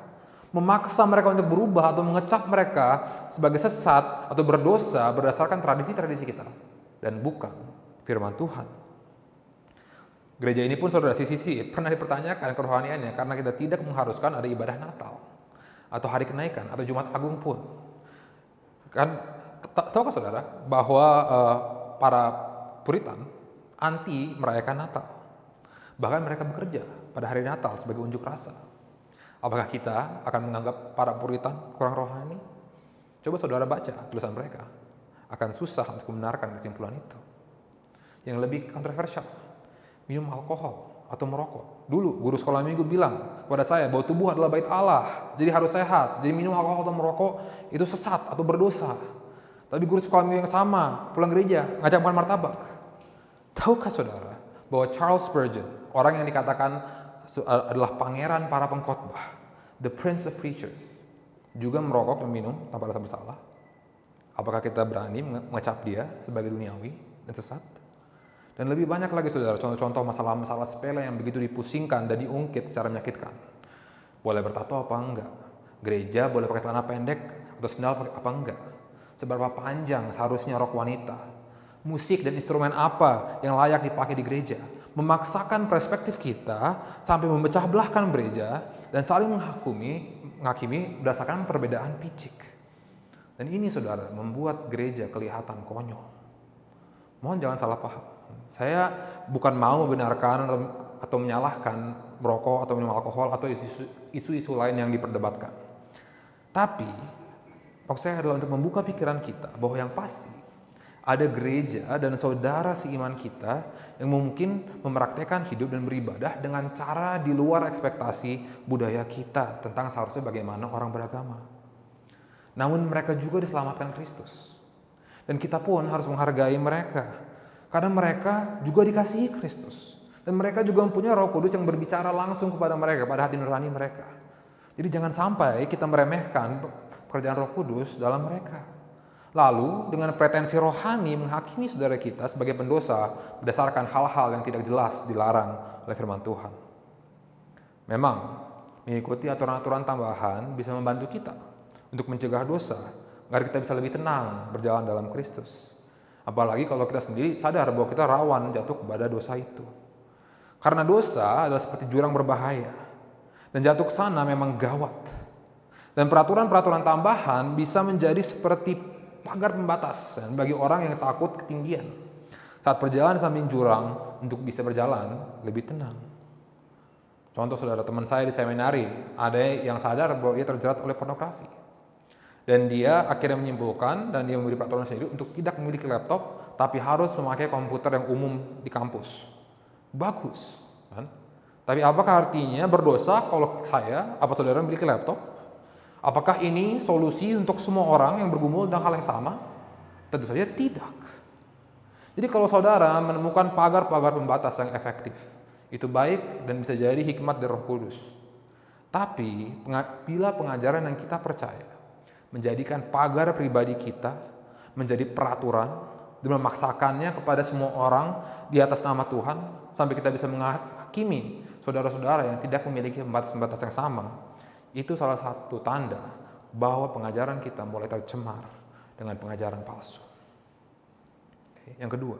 Speaker 5: memaksa mereka untuk berubah atau mengecap mereka sebagai sesat atau berdosa berdasarkan tradisi-tradisi kita dan bukan firman Tuhan. Gereja ini pun saudara sisi pernah dipertanyakan kerohaniannya karena kita tidak mengharuskan ada ibadah Natal atau hari kenaikan atau Jumat Agung pun. Kan tahukah saudara bahwa para Puritan anti merayakan Natal. Bahkan mereka bekerja pada hari Natal sebagai unjuk rasa. Apakah kita akan menganggap para Puritan kurang rohani? Coba saudara baca tulisan mereka. Akan susah untuk membenarkan kesimpulan itu. Yang lebih kontroversial, minum alkohol atau merokok. Dulu guru sekolah minggu bilang kepada saya bahwa tubuh adalah bait Allah, jadi harus sehat. Jadi minum alkohol atau merokok itu sesat atau berdosa. Tapi guru sekolah minggu yang sama pulang gereja ngajak makan martabak. Tahukah saudara bahwa Charles Spurgeon, orang yang dikatakan adalah pangeran para pengkhotbah, the prince of preachers, juga merokok dan minum tanpa rasa bersalah? Apakah kita berani mengecap dia sebagai duniawi dan sesat? Dan lebih banyak lagi saudara, contoh-contoh masalah-masalah sepele yang begitu dipusingkan dan diungkit secara menyakitkan. Boleh bertato apa enggak? Gereja boleh pakai celana pendek atau sendal apa enggak? Seberapa panjang seharusnya rok wanita? Musik dan instrumen apa yang layak dipakai di gereja? Memaksakan perspektif kita sampai memecah belahkan gereja dan saling menghakimi berdasarkan perbedaan picik. Dan ini saudara membuat gereja kelihatan konyol. Mohon jangan salah paham. Saya bukan mau membenarkan atau menyalahkan merokok atau minum alkohol atau isu-isu lain yang diperdebatkan. Tapi maksud saya adalah untuk membuka pikiran kita bahwa yang pasti ada gereja dan saudara seiman kita yang mungkin mempraktekkan hidup dan beribadah dengan cara di luar ekspektasi budaya kita tentang seharusnya bagaimana orang beragama. Namun mereka juga diselamatkan Kristus. Dan kita pun harus menghargai mereka. Karena mereka juga dikasihi Kristus. Dan mereka juga mempunyai Roh Kudus yang berbicara langsung kepada mereka, pada hati nurani mereka. Jadi jangan sampai kita meremehkan pekerjaan Roh Kudus dalam mereka. Lalu dengan pretensi rohani menghakimi saudara kita sebagai pendosa berdasarkan hal-hal yang tidak jelas dilarang oleh firman Tuhan. Memang mengikuti aturan-aturan tambahan bisa membantu kita untuk mencegah dosa, agar kita bisa lebih tenang berjalan dalam Kristus. Apalagi kalau kita sendiri sadar bahwa kita rawan jatuh kepada dosa itu. Karena dosa adalah seperti jurang berbahaya. Dan jatuh ke sana memang gawat. Dan peraturan-peraturan tambahan bisa menjadi seperti pagar pembatas bagi orang yang takut ketinggian. Saat berjalan di samping jurang untuk bisa berjalan lebih tenang. Contoh saudara, teman saya di seminari, ada yang sadar bahwa ia terjerat oleh pornografi. Dan dia akhirnya menyimpulkan dan dia memberi peraturan sendiri untuk tidak memiliki laptop, tapi harus memakai komputer yang umum di kampus. Bagus, kan? Tapi apakah artinya berdosa kalau apa saudara memiliki laptop? Apakah ini solusi untuk semua orang yang bergumul dengan hal yang sama? Tentu saja tidak. Jadi kalau saudara menemukan pagar-pagar pembatas yang efektif, itu baik dan bisa jadi hikmat dari Roh Kudus. Tapi bila pengajaran yang kita percaya menjadikan pagar pribadi kita menjadi peraturan dan memaksakannya kepada semua orang di atas nama Tuhan sampai kita bisa menghakimi saudara-saudara yang tidak memiliki pembatas-pembatas yang sama, itu salah satu tanda bahwa pengajaran kita mulai tercemar dengan pengajaran palsu. Yang kedua,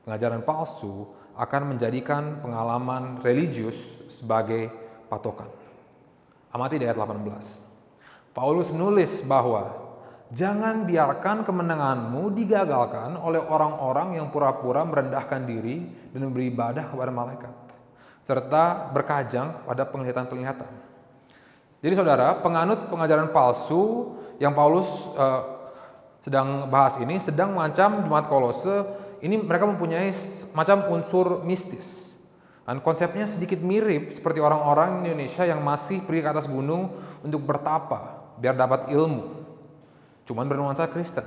Speaker 5: pengajaran palsu akan menjadikan pengalaman religius sebagai patokan. Amati di ayat 18. Paulus menulis bahwa jangan biarkan kemenanganmu digagalkan oleh orang-orang yang pura-pura merendahkan diri dan beribadah kepada malaikat, serta berkajang pada penglihatan-penglihatan. Jadi saudara, penganut pengajaran palsu yang Paulus sedang bahas ini sedang mengancam jemaat Kolose. Ini mereka mempunyai macam unsur mistis. Dan konsepnya sedikit mirip seperti orang-orang Indonesia yang masih pergi ke atas gunung untuk bertapa biar dapat ilmu. Cuman bernuansa Kristen.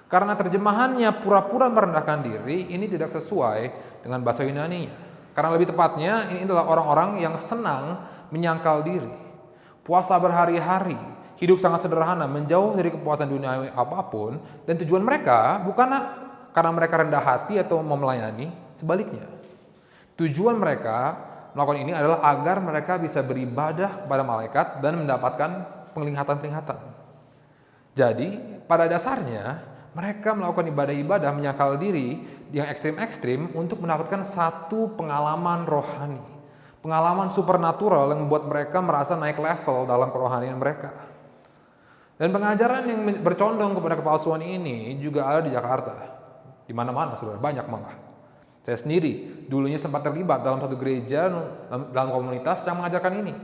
Speaker 5: Karena terjemahannya pura-pura merendahkan diri, ini tidak sesuai dengan bahasa Yunani-nya. Karena lebih tepatnya ini adalah orang-orang yang senang menyangkal diri. Puasa berhari-hari, hidup sangat sederhana, menjauh dari kepuasan duniawi apapun, dan tujuan mereka bukan karena mereka rendah hati atau mau melayani, sebaliknya. Tujuan mereka melakukan ini adalah agar mereka bisa beribadah kepada malaikat dan mendapatkan penglihatan-penglihatan. Jadi, pada dasarnya mereka melakukan ibadah-ibadah menyangkal diri yang ekstrim-ekstrim untuk mendapatkan satu pengalaman rohani. Pengalaman supernatural yang membuat mereka merasa naik level dalam kerohanian mereka. Dan pengajaran yang bercondong kepada kepalsuan ini juga ada di Jakarta. Di mana-mana, saudara, banyak malah. Saya sendiri dulunya sempat terlibat dalam satu gereja, dalam komunitas yang mengajarkan ini.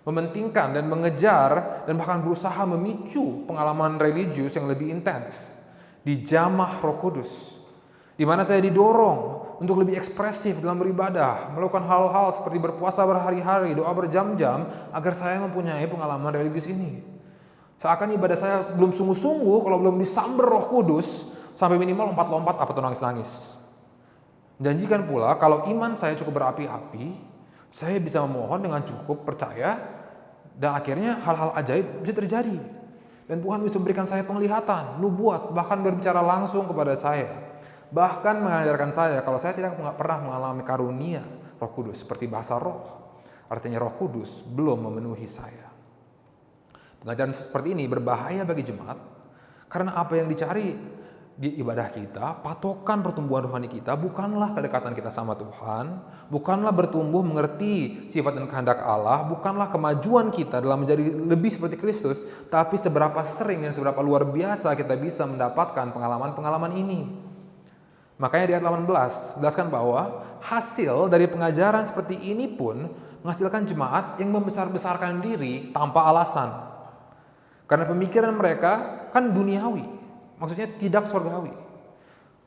Speaker 5: Mementingkan dan mengejar dan bahkan berusaha memicu pengalaman religius yang lebih intens. Dijamah Roh Kudus. Di mana saya didorong untuk lebih ekspresif dalam beribadah, melakukan hal-hal seperti berpuasa berhari-hari, doa berjam-jam, agar saya mempunyai pengalaman religius ini. Seakan ibadah saya belum sungguh-sungguh kalau belum disamber Roh Kudus, sampai minimal lompat-lompat atau nangis-nangis. Janjikan pula kalau iman saya cukup berapi-api, saya bisa memohon dengan cukup percaya, dan akhirnya hal-hal ajaib bisa terjadi. Dan Tuhan bisa memberikan saya penglihatan, nubuat, bahkan berbicara langsung kepada saya. Bahkan mengajarkan saya kalau saya tidak pernah mengalami karunia Roh Kudus seperti bahasa roh. Artinya Roh Kudus belum memenuhi saya. Pengajaran seperti ini berbahaya bagi jemaat karena apa yang dicari di ibadah kita, patokan pertumbuhan rohani kita bukanlah kedekatan kita sama Tuhan, bukanlah bertumbuh mengerti sifat dan kehendak Allah, bukanlah kemajuan kita dalam menjadi lebih seperti Kristus, tapi seberapa sering dan seberapa luar biasa kita bisa mendapatkan pengalaman-pengalaman ini. Makanya di ayat 18 jelaskan bahwa hasil dari pengajaran seperti ini pun menghasilkan jemaat yang membesar-besarkan diri tanpa alasan. Karena pemikiran mereka kan duniawi. Maksudnya tidak surgawi.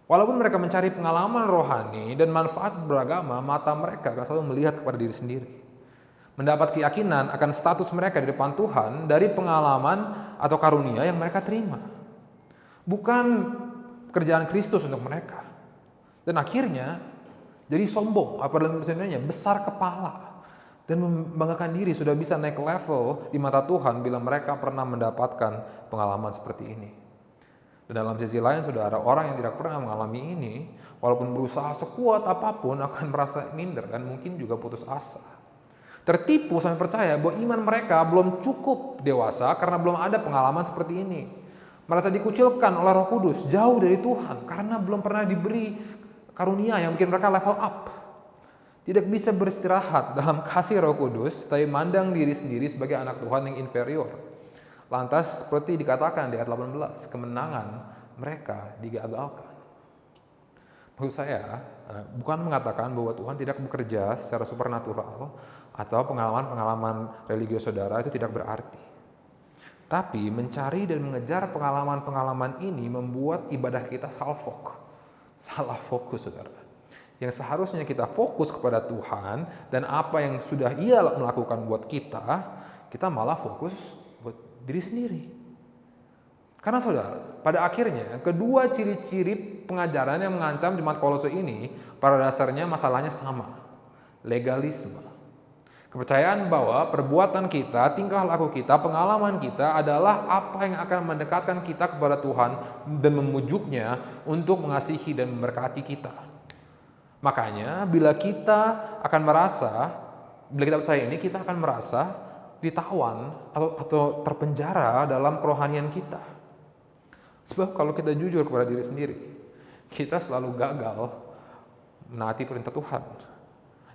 Speaker 5: Walaupun mereka mencari pengalaman rohani dan manfaat beragama, mata mereka akan selalu melihat kepada diri sendiri. Mendapat keyakinan akan status mereka di depan Tuhan dari pengalaman atau karunia yang mereka terima. Bukan kerjaan Kristus untuk mereka. Dan akhirnya jadi sombong, apa dalam bahasa Indonesianya, besar kepala. Dan membanggakan diri sudah bisa naik level di mata Tuhan bila mereka pernah mendapatkan pengalaman seperti ini. Dan dalam sisi lain, saudara, orang yang tidak pernah mengalami ini, walaupun berusaha sekuat apapun, akan merasa minder dan mungkin juga putus asa. Tertipu sampai percaya bahwa iman mereka belum cukup dewasa karena belum ada pengalaman seperti ini. Merasa dikucilkan oleh Roh Kudus, jauh dari Tuhan, karena belum pernah diberi karunia yang bikin mereka level up. Tidak bisa beristirahat dalam kasih Roh Kudus, tapi mandang diri sendiri sebagai anak Tuhan yang inferior. Lantas seperti dikatakan di ayat 18, kemenangan mereka digagalkan. Maksud saya, bukan mengatakan bahwa Tuhan tidak bekerja secara supernatural atau pengalaman-pengalaman religius saudara itu tidak berarti. Tapi mencari dan mengejar pengalaman-pengalaman ini membuat ibadah kita salah fokus, saudara. Yang seharusnya kita fokus kepada Tuhan dan apa yang sudah Ia melakukan buat kita malah fokus diri sendiri. Karena saudara, pada akhirnya kedua ciri-ciri pengajaran yang mengancam jemaat Kolose ini pada dasarnya masalahnya sama, legalisme. Kepercayaan bahwa perbuatan kita, tingkah laku kita, pengalaman kita adalah apa yang akan mendekatkan kita kepada Tuhan dan memujuknya untuk mengasihi dan memberkati kita. Makanya bila kita percaya ini, kita akan merasa ditawan atau terpenjara dalam kerohanian kita. Sebab kalau kita jujur kepada diri sendiri, kita selalu gagal menaati perintah Tuhan.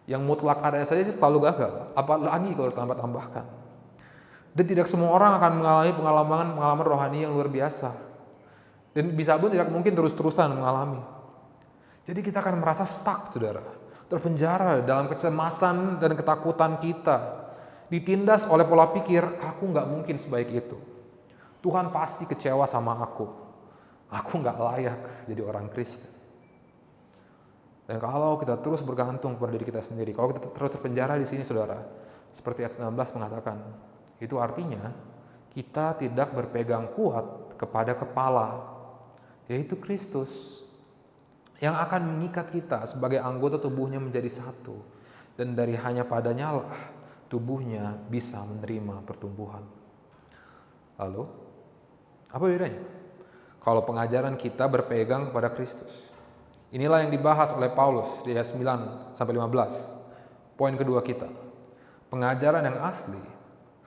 Speaker 5: Yang mutlak ada saja sih selalu gagal, apalagi kalau ditambah-tambahkan. Dan tidak semua orang akan mengalami pengalaman rohani yang luar biasa. Dan bisa pun tidak mungkin terus-terusan mengalami. Jadi kita akan merasa stuck, saudara, terpenjara dalam kecemasan dan ketakutan kita. Ditindas oleh pola pikir, aku nggak mungkin sebaik itu. Tuhan pasti kecewa sama aku. Aku nggak layak jadi orang Kristen. Dan kalau kita terus bergantung pada diri kita sendiri, kalau kita terus terpenjara di sini, saudara, seperti ayat 19 mengatakan, itu artinya kita tidak berpegang kuat kepada kepala, yaitu Kristus, yang akan mengikat kita sebagai anggota tubuhnya menjadi satu. Dan dari hanya padanya lah tubuhnya bisa menerima pertumbuhan. Lalu, apa bedanya? Kalau pengajaran kita berpegang kepada Kristus. Inilah yang dibahas oleh Paulus di ayat 9-15. Poin kedua kita. Pengajaran yang asli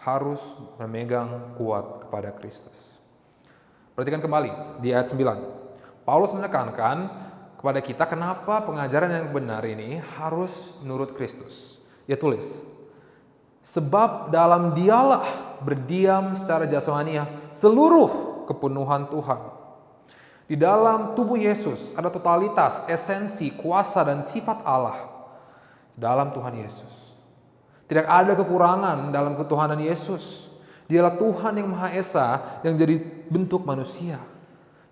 Speaker 5: harus memegang kuat kepada Kristus. Perhatikan kembali di ayat 9. Paulus menekankan kepada kita kenapa pengajaran yang benar ini harus menurut Kristus. Ia tulis, sebab dalam Dialah berdiam secara jasmaniah seluruh kepenuhan Tuhan. Di dalam tubuh Yesus ada totalitas, esensi, kuasa, dan sifat Allah dalam Tuhan Yesus. Tidak ada kekurangan dalam ketuhanan Yesus. Dialah Tuhan yang Maha Esa yang jadi bentuk manusia.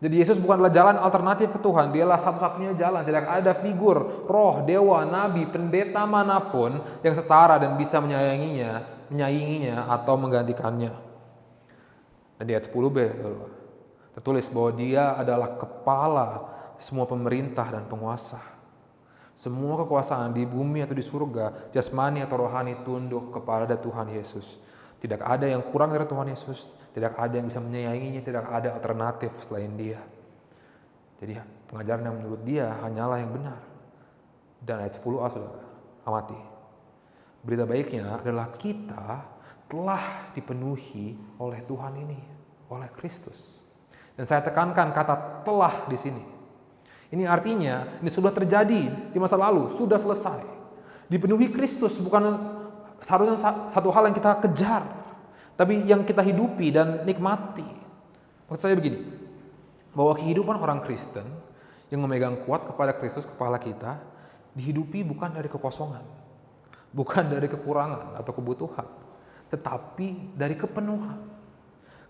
Speaker 5: Jadi Yesus bukanlah jalan alternatif ke Tuhan, dialah satu-satunya jalan. Tidak ada figur, roh, dewa, nabi, pendeta manapun yang setara dan bisa menyainginya atau menggantikannya. Dan di ayat 10b tertulis bahwa dia adalah kepala semua pemerintah dan penguasa. Semua kekuasaan di bumi atau di surga, jasmani atau rohani tunduk kepada Tuhan Yesus. Tidak ada yang kurang dari Tuhan Yesus, tidak ada yang bisa menyayanginya, tidak ada alternatif selain Dia. Jadi pengajaran yang menurut Dia hanyalah yang benar. Dan ayat 10a saudara, amati. Berita baiknya adalah kita telah dipenuhi oleh Tuhan ini, oleh Kristus. Dan saya tekankan kata telah di sini. Ini artinya ini sudah terjadi di masa lalu, sudah selesai. Dipenuhi Kristus bukan seharusnya satu hal yang kita kejar, tapi yang kita hidupi dan nikmati. Maksud saya begini, bahwa kehidupan orang Kristen yang memegang kuat kepada Kristus kepala kita, dihidupi bukan dari kekosongan, bukan dari kekurangan atau kebutuhan, tetapi dari kepenuhan.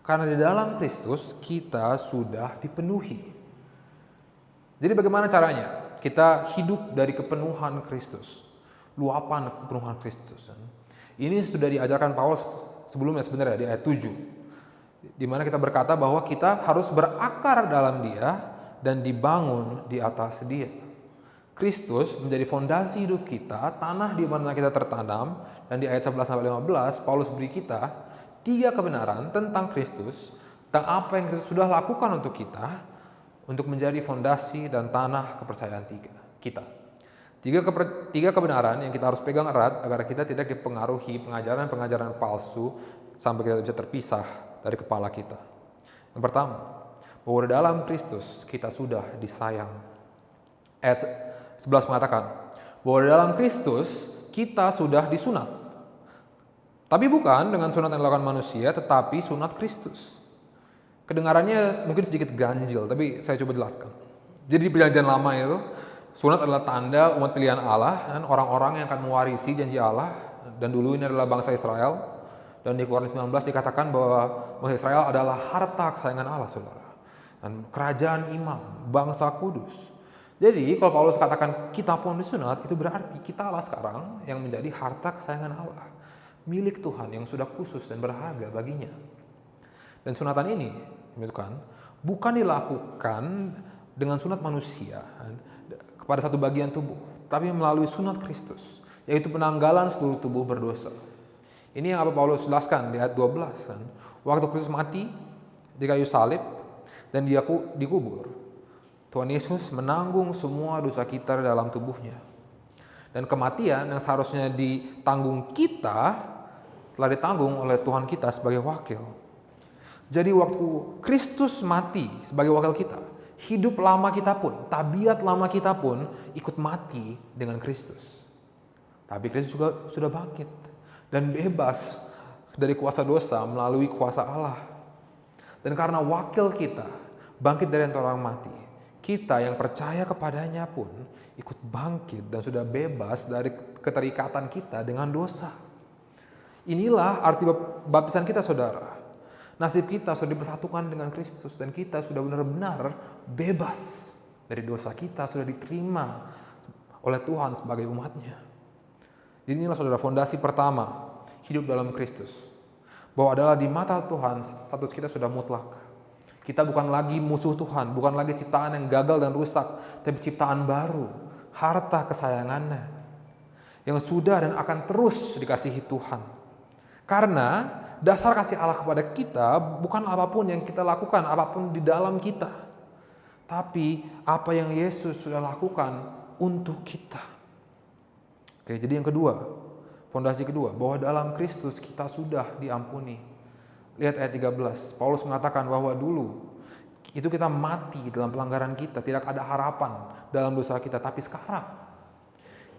Speaker 5: Karena di dalam Kristus kita sudah dipenuhi. Jadi bagaimana caranya? Kita hidup dari kepenuhan Kristus, luapan kepenuhan Kristus. Ini sudah diajarkan Paulus sebelumnya sebenarnya di ayat 7. Di mana kita berkata bahwa kita harus berakar dalam Dia dan dibangun di atas Dia. Kristus menjadi fondasi hidup kita, tanah di mana kita tertanam, dan di ayat 11-15 Paulus beri kita 3 kebenaran tentang Kristus, tentang apa yang Kristus sudah lakukan untuk kita, untuk menjadi fondasi dan tanah kepercayaan kita. Tiga kebenaran yang kita harus pegang erat agar kita tidak dipengaruhi pengajaran-pengajaran palsu sampai kita bisa terpisah dari kepala kita. Yang pertama, bahwa dalam Kristus kita sudah disayang. Ayat 11 mengatakan bahwa dalam Kristus kita sudah disunat. Tapi bukan dengan sunat yang dilakukan manusia, tetapi sunat Kristus. Kedengarannya mungkin sedikit ganjil, tapi saya coba jelaskan. Jadi di perjanjian lama itu, sunat adalah tanda umat pilihan Allah dan orang-orang yang akan mewarisi janji Allah. Dan dulu ini adalah bangsa Israel. Dan di Keluaran 19 dikatakan bahwa bangsa Israel adalah harta kesayangan Allah, saudara. Dan kerajaan imam, bangsa kudus. Jadi kalau Paulus katakan kita pun disunat, itu berarti kita lah sekarang yang menjadi harta kesayangan Allah. Milik Tuhan yang sudah khusus dan berharga baginya. Dan sunatan ini bukan dilakukan dengan sunat manusia kepada satu bagian tubuh, tapi melalui sunat Kristus, yaitu penanggalan seluruh tubuh berdosa. Ini yang apa Paulus jelaskan di ayat 12. Waktu Kristus mati di kayu salib dan Dia dikubur, Tuhan Yesus menanggung semua dosa kita dalam tubuhnya. Dan kematian yang seharusnya ditanggung kita telah ditanggung oleh Tuhan kita sebagai wakil. Jadi waktu Kristus mati sebagai wakil kita, hidup lama kita pun, tabiat lama kita pun ikut mati dengan Kristus. Tapi Kristus juga sudah bangkit dan bebas dari kuasa dosa melalui kuasa Allah. Dan karena wakil kita bangkit dari antara orang mati, kita yang percaya kepadanya pun ikut bangkit dan sudah bebas dari keterikatan kita dengan dosa. Inilah arti baptisan kita, saudara. Nasib kita sudah dipersatukan dengan Kristus dan kita sudah benar-benar bebas dari dosa kita, sudah diterima oleh Tuhan sebagai umatnya. Jadi inilah saudara fondasi pertama hidup dalam Kristus. Bahwa adalah di mata Tuhan status kita sudah mutlak. Kita bukan lagi musuh Tuhan, bukan lagi ciptaan yang gagal dan rusak, tapi ciptaan baru, harta kesayangannya yang sudah dan akan terus dikasihi Tuhan. Karena dasar kasih Allah kepada kita bukan apapun yang kita lakukan, apapun di dalam kita. Tapi apa yang Yesus sudah lakukan untuk kita. Oke, jadi yang kedua, fondasi kedua, bahwa dalam Kristus kita sudah diampuni. Lihat ayat 13, Paulus mengatakan bahwa dulu itu kita mati dalam pelanggaran kita, tidak ada harapan dalam dosa kita. Tapi sekarang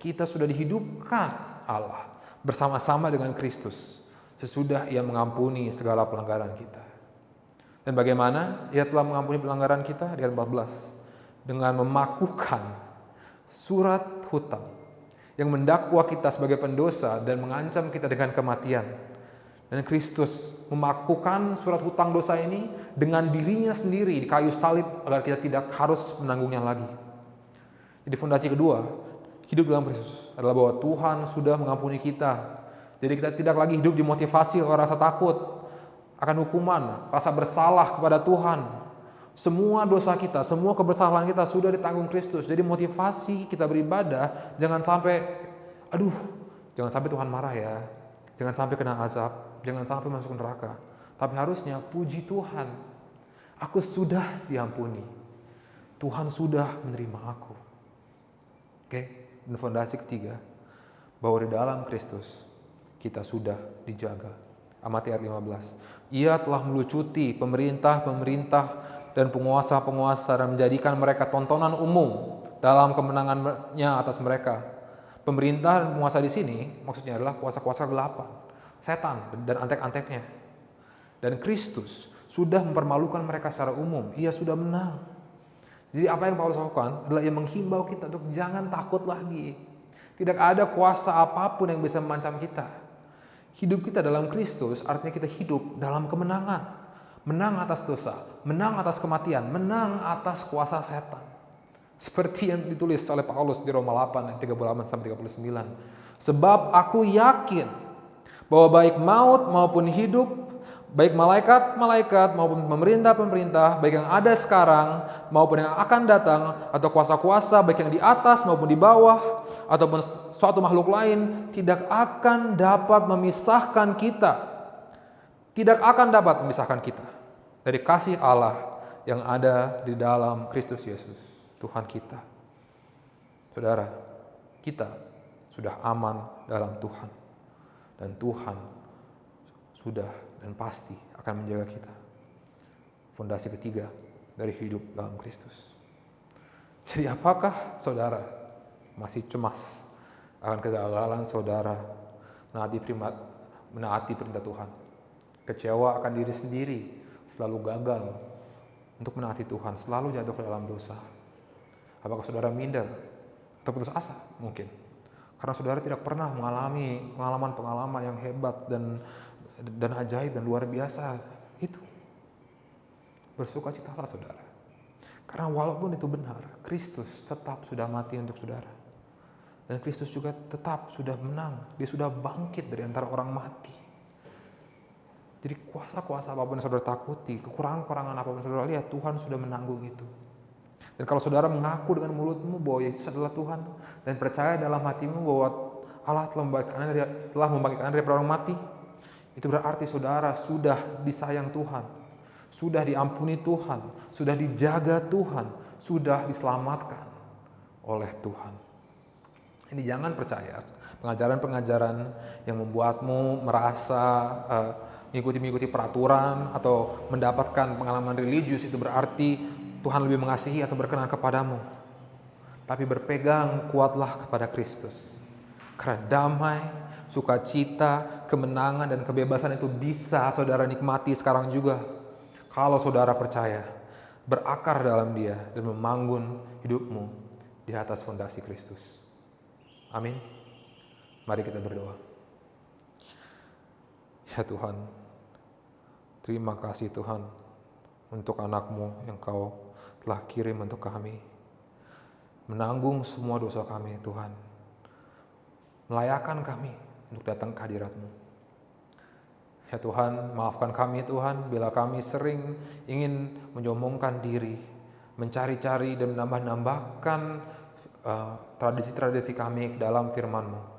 Speaker 5: kita sudah dihidupkan Allah bersama-sama dengan Kristus. Sesudah Ia mengampuni segala pelanggaran kita. Dan bagaimana Ia telah mengampuni pelanggaran kita? Di ayat 14. Dengan memakukan surat hutang yang mendakwa kita sebagai pendosa dan mengancam kita dengan kematian. Dan Kristus memakukan surat hutang dosa ini dengan dirinya sendiri di kayu salib agar kita tidak harus menanggungnya lagi. Jadi fondasi kedua, hidup dalam Kristus adalah bahwa Tuhan sudah mengampuni kita. Jadi kita tidak lagi hidup dimotivasi oleh rasa takut akan hukuman, rasa bersalah kepada Tuhan. Semua dosa kita, semua kebersalahan kita sudah ditanggung Kristus. Jadi motivasi kita beribadah jangan sampai Tuhan marah ya. Jangan sampai kena azab, jangan sampai masuk neraka. Tapi harusnya puji Tuhan, aku sudah diampuni. Tuhan sudah menerima aku. Oke, dan fondasi ketiga, bahwa di dalam Kristus kita sudah dijaga. Amati ayat 15. Ia telah melucuti pemerintah-pemerintah dan penguasa-penguasa dan menjadikan mereka tontonan umum dalam kemenangannya atas mereka. Pemerintah dan penguasa di sini maksudnya adalah kuasa-kuasa gelapan, setan dan antek-anteknya. Dan Kristus sudah mempermalukan mereka secara umum. Ia sudah menang. Jadi apa yang Paulus lakukan adalah ia menghimbau kita untuk jangan takut lagi. Tidak ada kuasa apapun yang bisa mengancam kita. Hidup kita dalam Kristus artinya kita hidup dalam kemenangan. Menang atas dosa, menang atas kematian, menang atas kuasa setan. Seperti yang ditulis oleh Paulus di Roma 8 ayat 38-39. Sebab aku yakin bahwa baik maut maupun hidup, baik malaikat-malaikat maupun pemerintah-pemerintah, baik yang ada sekarang maupun yang akan datang, atau kuasa-kuasa baik yang di atas maupun di bawah, ataupun suatu makhluk lain, tidak akan dapat memisahkan kita dari kasih Allah yang ada di dalam Kristus Yesus, Tuhan kita. Saudara, kita sudah aman dalam Tuhan. Dan Tuhan sudah dan pasti akan menjaga kita. Fondasi ketiga dari hidup dalam Kristus. Jadi apakah saudara masih cemas akan kegagalan saudara menaati perintah Tuhan? Kecewa akan diri sendiri, selalu gagal untuk menaati Tuhan, selalu jatuh ke dalam dosa. Apakah saudara minder atau putus asa? Mungkin. Karena saudara tidak pernah mengalami pengalaman-pengalaman yang hebat dan ajaib dan luar biasa itu. Bersukacitalah saudara. Karena walaupun itu benar, Kristus tetap sudah mati untuk saudara. Dan Kristus juga tetap sudah menang. Dia sudah bangkit dari antara orang mati. Jadi kuasa-kuasa apapun yang saudara takuti, kekurangan-kekurangan apapun yang saudara lihat, Tuhan sudah menanggung itu. Dan kalau saudara mengaku dengan mulutmu bahwa Yesus adalah Tuhan, dan percaya dalam hatimu bahwa Allah telah membangkitkan dari orang mati, itu berarti saudara sudah disayang Tuhan, sudah diampuni Tuhan, sudah dijaga Tuhan, sudah diselamatkan oleh Tuhan. Ini jangan percaya pengajaran-pengajaran yang membuatmu merasa mengikuti peraturan atau mendapatkan pengalaman religius itu berarti Tuhan lebih mengasihi atau berkenan kepadamu. Tapi berpegang kuatlah kepada Kristus. Karena damai, sukacita, kemenangan, dan kebebasan itu bisa saudara nikmati sekarang juga. Kalau saudara percaya, berakar dalam Dia, dan membangun hidupmu di atas fondasi Kristus. Amin. Mari kita berdoa. Ya Tuhan, terima kasih Tuhan untuk anak-Mu yang Kau telah kirim untuk kami. Menanggung semua dosa kami Tuhan. Melayakkan kami untuk datang ke hadirat-Mu. Ya Tuhan, maafkan kami Tuhan bila kami sering ingin menyombongkan diri, mencari-cari dan menambah-nambahkan tradisi-tradisi kami ke dalam firman-Mu.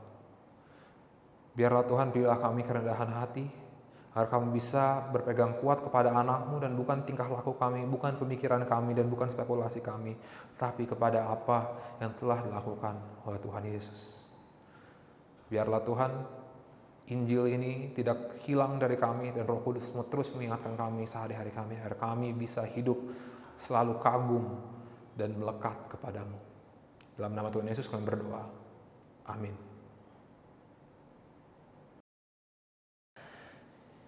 Speaker 5: Biarlah Tuhan pilihlah kami kerendahan hati, agar kami bisa berpegang kuat kepada anak-Mu dan bukan tingkah laku kami, bukan pemikiran kami dan bukan spekulasi kami, tapi kepada apa yang telah dilakukan oleh Tuhan Yesus. Biarlah Tuhan, Injil ini tidak hilang dari kami dan Roh Kudus terus mengingatkan kami sehari-hari kami, agar kami bisa hidup selalu kagum dan melekat kepadamu. Dalam nama Tuhan Yesus kami berdoa. Amin.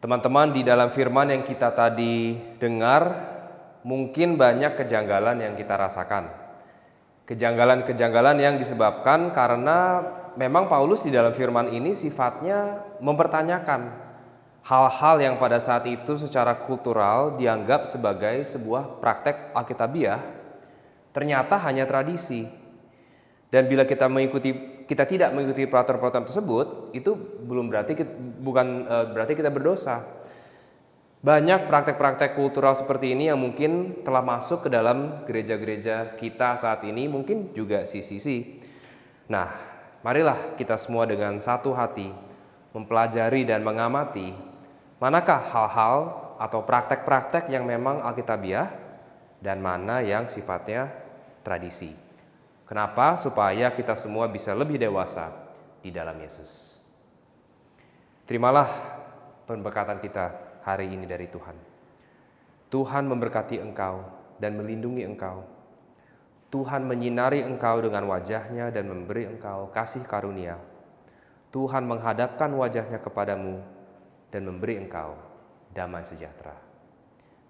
Speaker 6: Teman-teman, di dalam firman yang kita tadi dengar, mungkin banyak kejanggalan yang kita rasakan. Kejanggalan-kejanggalan yang disebabkan karena memang Paulus di dalam firman ini sifatnya mempertanyakan hal-hal yang pada saat itu secara kultural dianggap sebagai sebuah praktek Alkitabiah, ternyata hanya tradisi. Dan bila kita tidak mengikuti peraturan-peraturan tersebut, itu bukan berarti kita berdosa. Banyak praktek-praktek kultural seperti ini yang mungkin telah masuk ke dalam gereja-gereja kita saat ini, mungkin juga sisi-sisi. Nah, marilah kita semua dengan satu hati mempelajari dan mengamati manakah hal-hal atau praktek-praktek yang memang Alkitabiah dan mana yang sifatnya tradisi. Kenapa? Supaya kita semua bisa lebih dewasa di dalam Yesus. Terimalah pemberkatan kita hari ini dari Tuhan. Tuhan memberkati engkau dan melindungi engkau. Tuhan menyinari engkau dengan wajah-Nya dan memberi engkau kasih karunia. Tuhan menghadapkan wajah-Nya kepadamu dan memberi engkau damai sejahtera.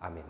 Speaker 6: Amin.